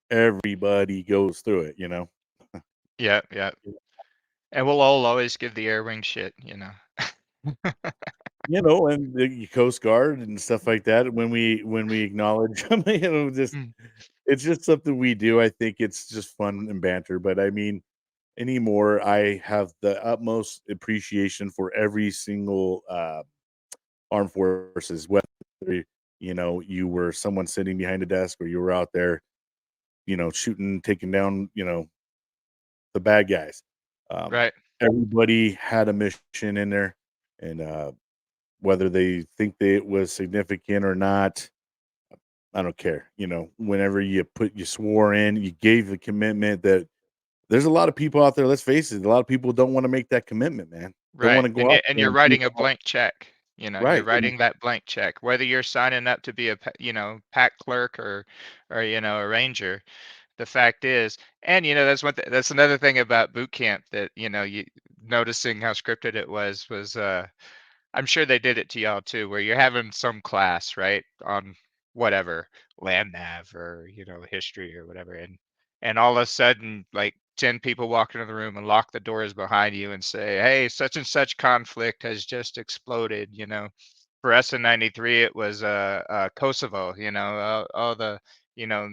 everybody goes through it. Yeah, yeah. And we'll all always give the air wing shit, And the Coast Guard and stuff like that. When we acknowledge them, just Mm, it's just something we do. I think it's just fun and banter. But I mean, anymore, I have the utmost appreciation for every single armed forces, whether you were someone sitting behind a desk or you were out there, shooting, taking down, the bad guys. Um, right, Everybody had a mission in there, and whether they think that it was significant or not, I don't care. Whenever you swore in, you gave the commitment that there's a lot of people out there. Let's face it, a lot of people don't want to make that commitment, man. Don't right. want to go And out and there you're and do writing a that. blank check. You're Right. writing that blank check, whether you're signing up to be a pack clerk or a ranger. The fact is, and that's another thing about boot camp that you noticing how scripted it was I'm sure they did it to y'all too, where you're having some class, right, on whatever, land nav or, history or whatever, and all of a sudden, like 10 people walk into the room and lock the doors behind you and say, "Hey, such and such conflict has just exploded," For us in '93, it was Kosovo, all you know,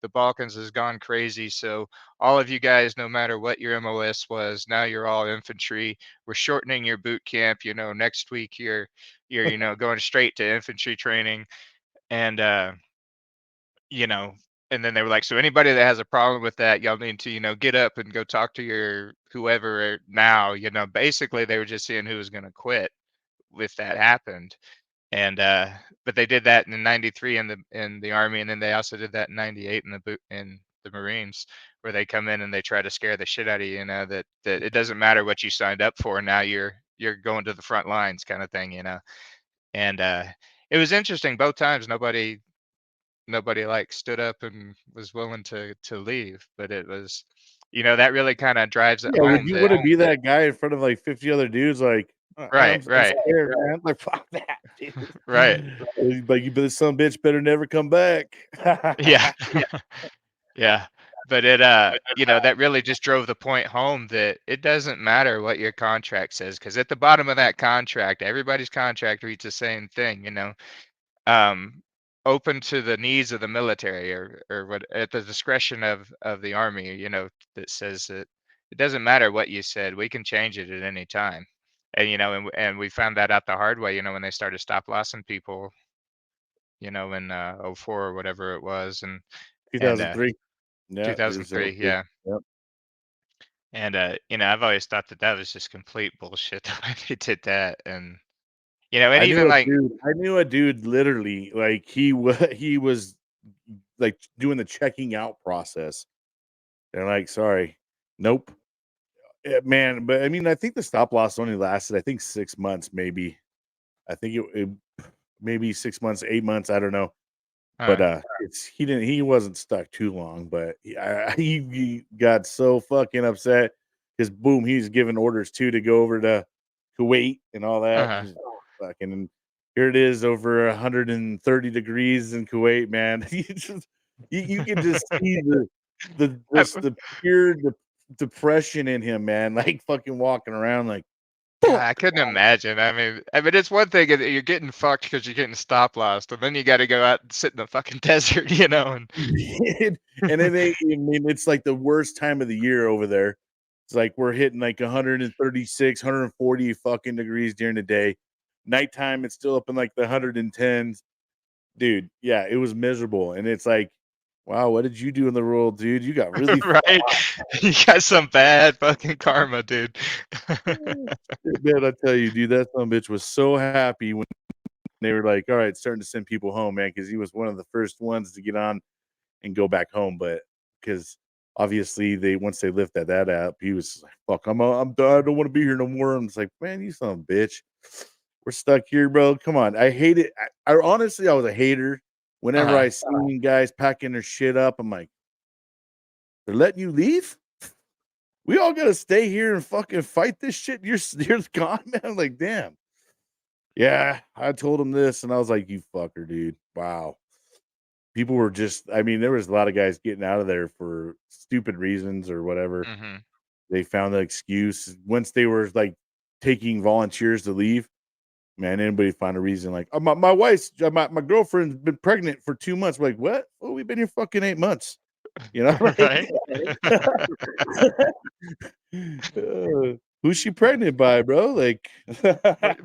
the Balkans has gone crazy. So all of you guys, no matter what your MOS was, now you're all infantry. We're shortening your boot camp. Next week you're going straight to infantry training, and you know, and then they were like, so anybody that has a problem with that, y'all need to get up and go talk to your whoever now. Basically they were just seeing who was going to quit if that happened. And but they did that in '93 in the army, and then they also did that in '98 in the Marines, where they come in and they try to scare the shit out of you. That it doesn't matter what you signed up for. Now you're going to the front lines, kind of thing. And it was interesting both times. Nobody like stood up and was willing to leave, but it was, that really kind of drives it Yeah, would home you that wanna be that guy in front of, like, 50 other dudes, like, right, I'm right, scared, man." Like, "Fuck that, dude." right, Like, "You this some bitch better never come back." yeah. Yeah, but that really just drove the point home that it doesn't matter what your contract says, because at the bottom of that contract, everybody's contract reads the same thing, um, open to the needs of the military, or what, at the discretion of the army, that says that it doesn't matter what you said, we can change it at any time. And we found that out the hard way, when they started stop lossing people, in '04 or whatever it was, and 2003. Yeah, it was 2003, '03. yeah. Yep. And I've always thought that that was just complete bullshit the way they did that. And and even like, I knew a dude literally, like, he was, like, doing the checking out process. They're like, "Sorry. Nope." Man, but, I mean, I think the stop loss only lasted, I think, 6 months, maybe. I think it maybe 6 months, 8 months, I don't know. But, uh, he wasn't stuck too long, but he got so fucking upset because boom, he's giving orders too to go over to Kuwait and all that. uh-huh. He's fucking and here it is over 130 degrees in Kuwait, man. You can just see the I, just the pure depression in him, man, like fucking walking around like, God, "Fuck." I couldn't imagine. I mean, it's one thing that you're getting fucked because you're getting stop lost, and then you got to go out and sit in the fucking desert, and And then I mean, it's like the worst time of the year over there. It's like we're hitting like 136, 140 fucking degrees during the day. Nighttime, it's still up in like the 110s. Dude, yeah, it was miserable. And it's like, wow, what did you do in the world, dude? You got really right, you got some bad fucking karma, dude. man, I tell you, dude, that son of a bitch was so happy when they were like, all right, starting to send people home, man, because he was one of the first ones to get on and go back home. But because obviously they once they lifted that app, he was like, "Fuck, I'm done. I don't want to be here no more." And it's like, man, you son of a bitch, we're stuck here, bro. Come on, I hate it. I honestly, I was a hater whenever Uh-huh. I seen guys packing their shit up. I'm like, They're letting you leave? We all gotta stay here and fucking fight this shit. You're gone, man. I'm like, damn. Yeah, I told him this, and I was like, you fucker, dude. Wow. People were just, I mean, there was a lot of guys getting out of there for stupid reasons or whatever. Mm-hmm. They found the excuse once they were like taking volunteers to leave. Man, anybody find a reason like, oh, my wife's my girlfriend's been pregnant for 2 months. We're like, what? Oh, we've been here fucking 8 months. You know, like, Right? who's she pregnant by, bro? Like,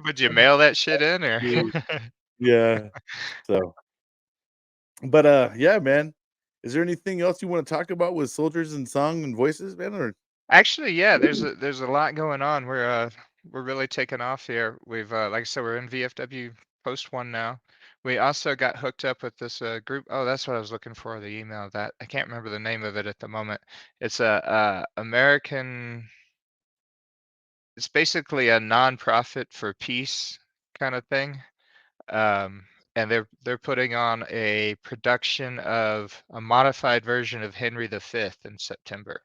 Would you mail that shit in or? yeah. So, but yeah, man. Is there anything else you want to talk about with soldiers and song and voices, man? Or Actually, yeah, there's a lot going on. We're really taking off here. We've like I said, we're in VFW Post One now. We also got hooked up with this group. Oh, that's what I was looking for, the email. That I can't remember the name of it at the moment. It's a American. It's basically a nonprofit for peace kind of thing. And they're putting on a production of a modified version of Henry V in September.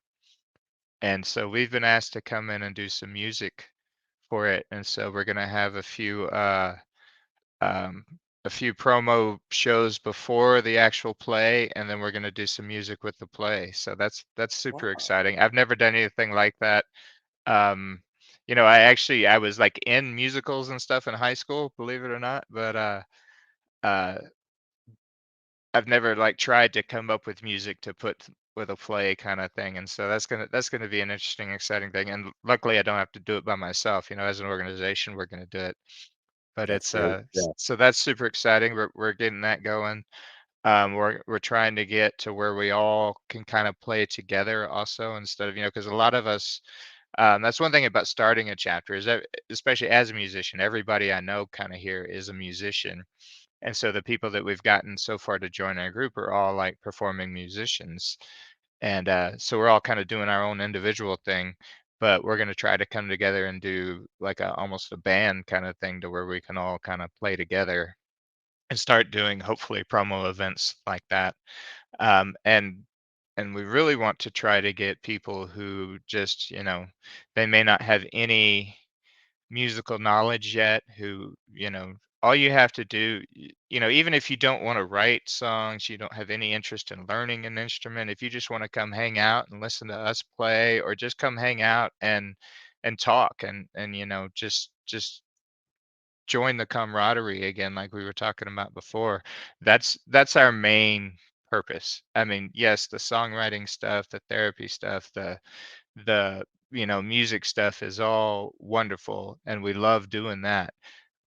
And so we've been asked to come in and do some music for it. And so we're gonna have um, a few promo shows before the actual play, and then we're gonna do some music with the play. So that's super wow. exciting. I've never done anything like that. Um, I was like in musicals and stuff in high school, believe it or not, but uh, I've never like tried to come up with music to put with a play kind of thing. And so that's gonna be an interesting, exciting thing. And luckily I don't have to do it by myself. As an organization, we're gonna do it. But That's it's great. Yeah. so that's super exciting. We're getting that going. We're trying to get to where we all can kind of play together also instead of, because a lot of us, that's one thing about starting a chapter is that, especially as a musician, everybody I know kind of here is a musician. And so the people that we've gotten so far to join our group are all like performing musicians. And so we're all kind of doing our own individual thing, but we're going to try to come together and do like almost a band kind of thing to where we can all kind of play together and start doing hopefully promo events like that. Um, and and we really want to try to get people who just, they may not have any musical knowledge yet, who, all you have to do, even if you don't want to write songs, you don't have any interest in learning an instrument, if you just want to come hang out and listen to us play, or just come hang out and talk and just join the camaraderie again, like we were talking about before. That's our main purpose. I mean, yes, the songwriting stuff, the therapy stuff, the music stuff is all wonderful, and we love doing that.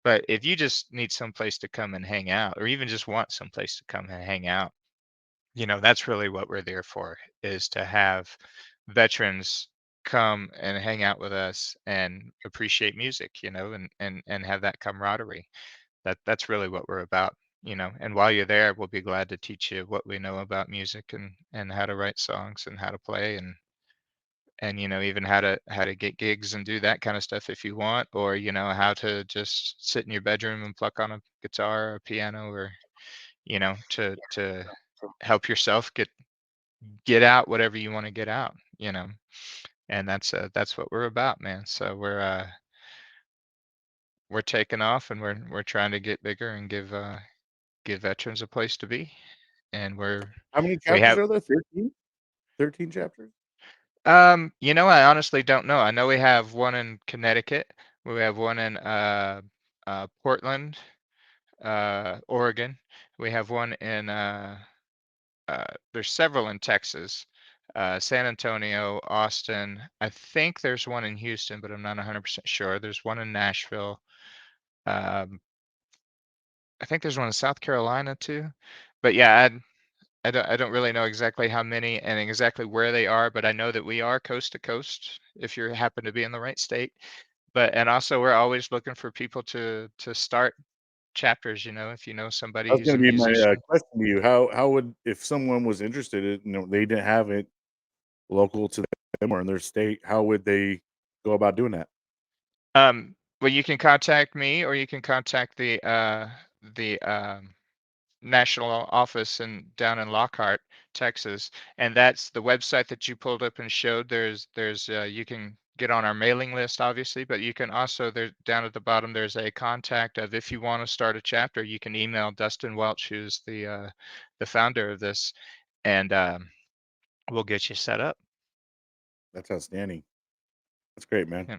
But if you just need some place to come and hang out, or even just want some place to come and hang out, that's really what we're there for, is to have veterans come and hang out with us and appreciate music, and have that camaraderie. That's really what we're about. And while you're there, we'll be glad to teach you what we know about music, and how to write songs and how to play, and even how to get gigs and do that kind of stuff if you want, or how to just sit in your bedroom and pluck on a guitar or a piano, or to help yourself get out whatever you want to get out. And that's what we're about, man. So we're taking off, and we're trying to get bigger and give veterans a place to be. And How many we chapters have are there? 13? 13 chapters? I honestly don't know. I know we have one in Connecticut. We have one in Portland, Oregon. We have one in there's several in Texas, San Antonio, Austin. I think there's one in Houston, but I'm not 100% sure. There's one in Nashville. Um, I think there's one in South Carolina too. But yeah, I don't really know exactly how many and exactly where they are, but I know that we are coast to coast if you happen to be in the right state. And also we're always looking for people to start chapters, if you know That somebody was who's gonna a be my, musician. question to you. How would if someone was interested in, they didn't have it local to them or in their state, how would they go about doing that? Well, you can contact me, or you can contact the national office down in Lockhart Texas, and that's the website that you pulled up and showed. There's you can get on our mailing list, obviously, but you can also there down at the bottom there's a contact of if you want to start a chapter, you can email Dustin Welch, who's the founder of this, and we'll get you set up. That's outstanding. That's great, man. Yeah.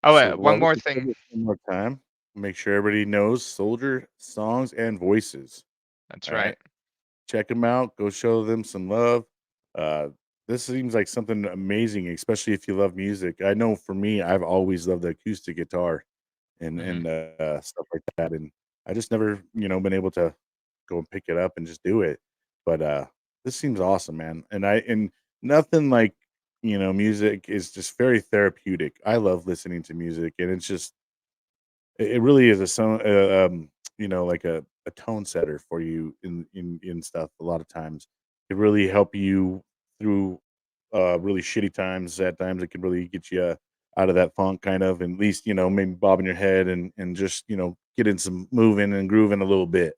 Oh, So, one well, let more me say thing. this one more time. Make sure everybody knows Soldier Songs and Voices. That's All right. right. Check them out. Go show them some love. Uh, this seems like something amazing, especially if you love music. I know for me, I've always loved the acoustic guitar and Hmm. stuff like that, and I just never, been able to go and pick it up and just do it. But this seems awesome, man. And nothing like music is just very therapeutic. I love listening to music, and it's just it really is a song, like a tone setter for you in stuff. A lot of times, it really help you through really shitty times. At times, it can really get you out of that funk, kind of, and at least maybe bobbing your head and just getting some moving and grooving a little bit.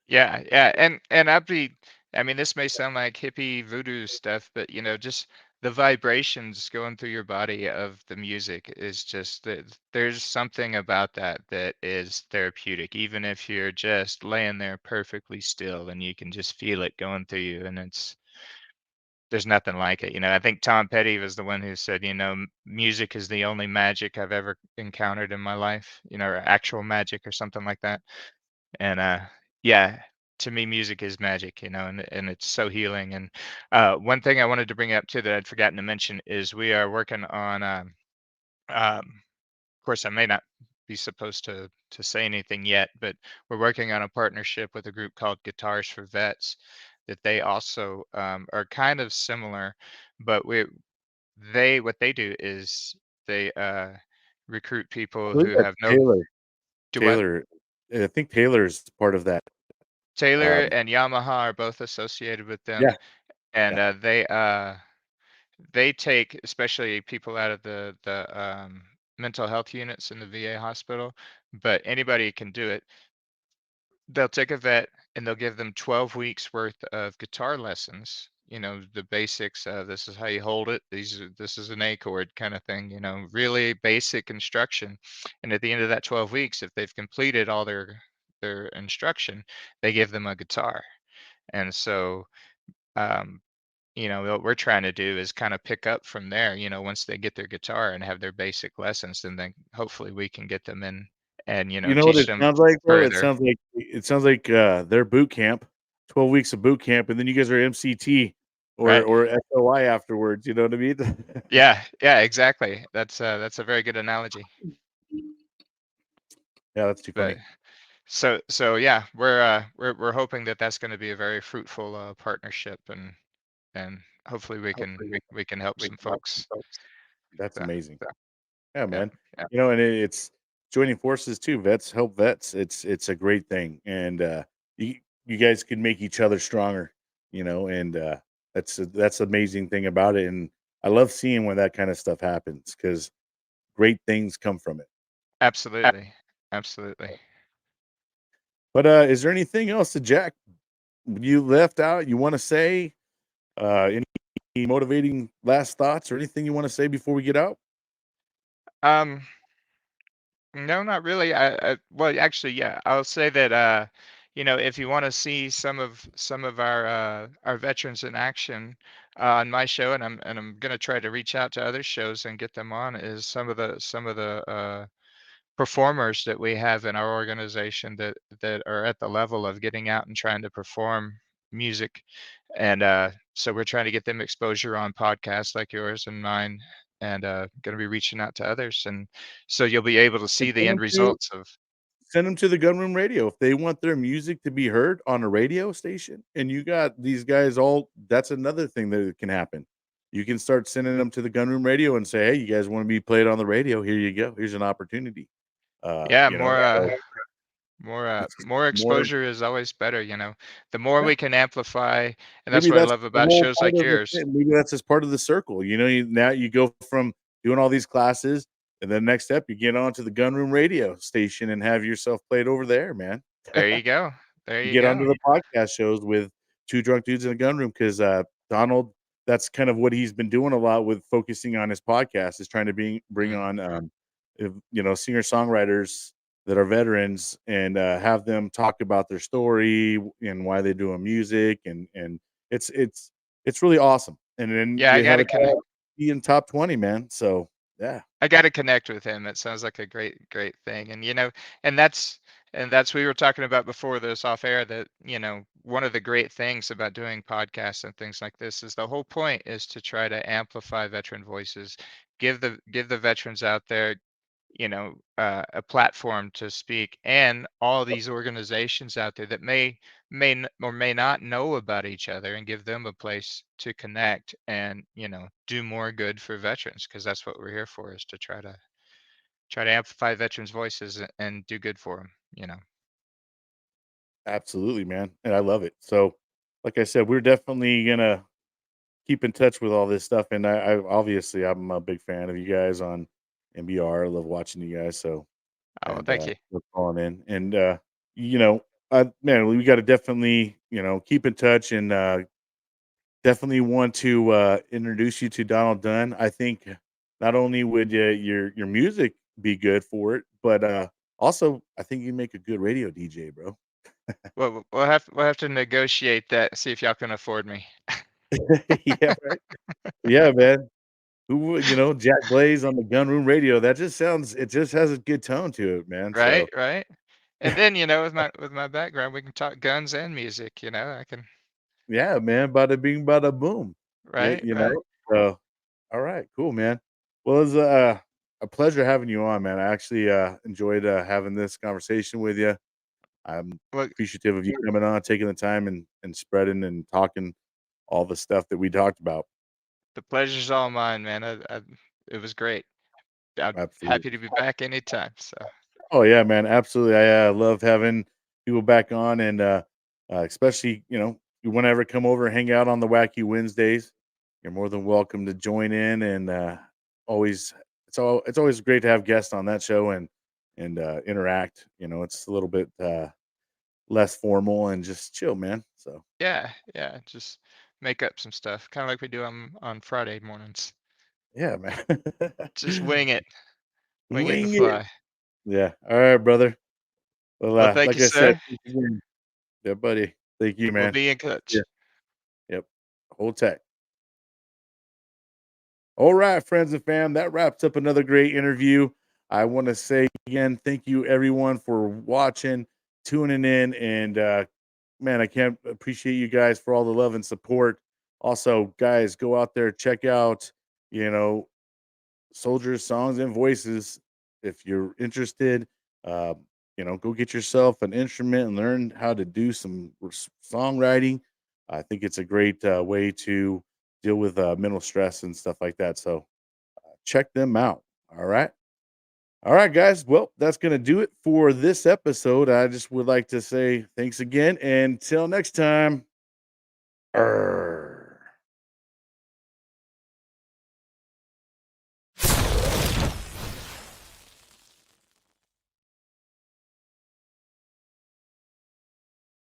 Yeah, yeah, and I mean, this may sound like hippie voodoo stuff, but just the vibrations going through your body of the music is just that there's something about that that is therapeutic, even if you're just laying there perfectly still and you can just feel it going through you, and there's nothing like it. I think Tom Petty was the one who said, music is the only magic I've ever encountered in my life, or actual magic or something like that. And yeah, to me music is magic, and it's so healing. And one thing I wanted to bring up too that I'd forgotten to mention is we are working on of course I may not be supposed to say anything yet, but we're working on a partnership with a group called Guitars for Vets that they also are kind of similar, but what they do is they recruit I people believe who that's have no Taylor. do what. Taylor, I think Taylor's part of that. Taylor Um, and Yamaha are both associated with them, yeah, and yeah. they take especially people out of the mental health units in the VA hospital, but anybody can do it. They'll take a vet and they'll give them 12 weeks worth of guitar lessons. The basics of this is how you hold it. This is an A chord kind of thing. Really basic instruction. And at the end of that 12 weeks, if they've completed all their instruction, they give them a guitar. And so um, what we're trying to do is kind of pick up from there, once they get their guitar and have their basic lessons, and then hopefully we can get them in and, You know what teach it them sounds like, though? further. It sounds like, their boot camp, 12 weeks of boot camp, and then you guys are MCT Right. or SOI afterwards, you know what I mean? Yeah. Yeah, exactly. That's a very good analogy. Yeah, that's too But funny. so yeah, we're hoping that that's going to be a very fruitful partnership, and hopefully we can help some folks. That's So, amazing. Yeah, yeah. man. And it's joining forces too. Vets help vets. It's a great thing, and you guys can make each other stronger. And that's the amazing thing about it. And I love seeing when that kind of stuff happens because great things come from it. Absolutely. Absolutely. But is there anything else that Jack you left out you want to say? Any motivating last thoughts or anything you want to say before we get out? Um No, not really. Well, actually, yeah. I'll say that if you want to see some of our veterans in action on my show, and I'm gonna try to reach out to other shows and get them on, is some of the performers that we have in our organization that are at the level of getting out and trying to perform music, and so we're trying to get them exposure on podcasts like yours and mine, and going to be reaching out to others, and so you'll be able to And see the end results of. send them to the Gunroom Radio if they want their music to be heard on a radio station. And you got these guys all. That's another thing that can happen. You can start sending them to the Gunroom Radio and say, "Hey, you guys want to be played on the radio? Here you go. Here's an opportunity." Yeah, So it's more more. exposure is always better, the more Yeah, we can amplify, and that's maybe what I that's love the about whole shows part like of the yours. thing. Maybe that's just part of the circle. Now you go from doing all these classes, and then next step you get onto the Gunroom Radio station and have yourself played over there, man. There you go. There You you get onto go. the podcast shows with Two Drunk Dudes in a Gun Room because Donald, that's kind of what he's been doing a lot with focusing on his podcast is trying to bring Mm. on singer songwriters that are veterans and have them talk about their story and why they're doing music and it's really awesome. And then Yeah, I they have gotta a guy connect. be in top 20, man. So yeah, I gotta connect with him. It sounds like a great thing. And and that's we were talking about before this off air that, one of the great things about doing podcasts and things like this is the whole point is to try to amplify veteran voices, give the veterans out there, a platform to speak, and all these organizations out there that or may not know about each other, and give them a place to connect and do more good for veterans, because that's what we're here for, is to try to amplify veterans voices and do good for them. absolutely, man. And I love it. So like I said, we're definitely gonna keep in touch with all this stuff. And I obviously I'm a big fan of you guys on MBR. I love watching you guys. So Oh, well, and thank you. we're calling in. And you know, man, we got to definitely keep in touch and definitely want to introduce you to Donald Dunn. I think not only would your music be good for it, but also I think you make a good radio DJ, bro. Well, we'll have to negotiate that, see if y'all can afford me. Yeah, right. Yeah, man. Jack Blaze on the Gunroom Radio. That just sounds. It just has a good tone to it, man. Right, So right. And then, with my background, we can talk guns and music. I can. yeah, man. Bada bing, bada boom. Yeah, Right, right. So all right, cool, man. Well, it was a pleasure having you on, man. I actually enjoyed having this conversation with you. I'm Well, appreciative of you coming on, taking the time and spreading and talking all the stuff that we talked about. the pleasure's all mine, man. It was great. I'm Absolutely. happy to be back anytime. So, Oh yeah, man, absolutely. I love having people back on, and especially you want to ever come over and hang out on the Wacky Wednesdays, you're more than welcome to join in. And always, it's always great to have guests on that show and interact. It's a little bit less formal and just chill, man. So yeah, yeah, just make up some stuff, kind of like we do on Friday mornings. yeah, man. Just wing it, wing it and Wing it. fly. Yeah. All right, brother. Well, Well, thank like you, I said, sir. thanks again. Yeah, buddy. Thank you, We'll man. be in Yeah. touch. Yep. Hold tight. All right, friends and fam, that wraps up another great interview. I want to say again, thank you everyone for watching, tuning in, and man, I can't appreciate you guys for all the love and support. Also, guys, go out there, check out, you know, Soldiers, Songs, and Voices. If you're interested, uh, go get yourself an instrument and learn how to do some songwriting. I think it's a great way to deal with mental stress and stuff like that. So check them out. All right. All right, guys. Well, that's going to do it for this episode. I just would like to say thanks again. And until next time. Arr.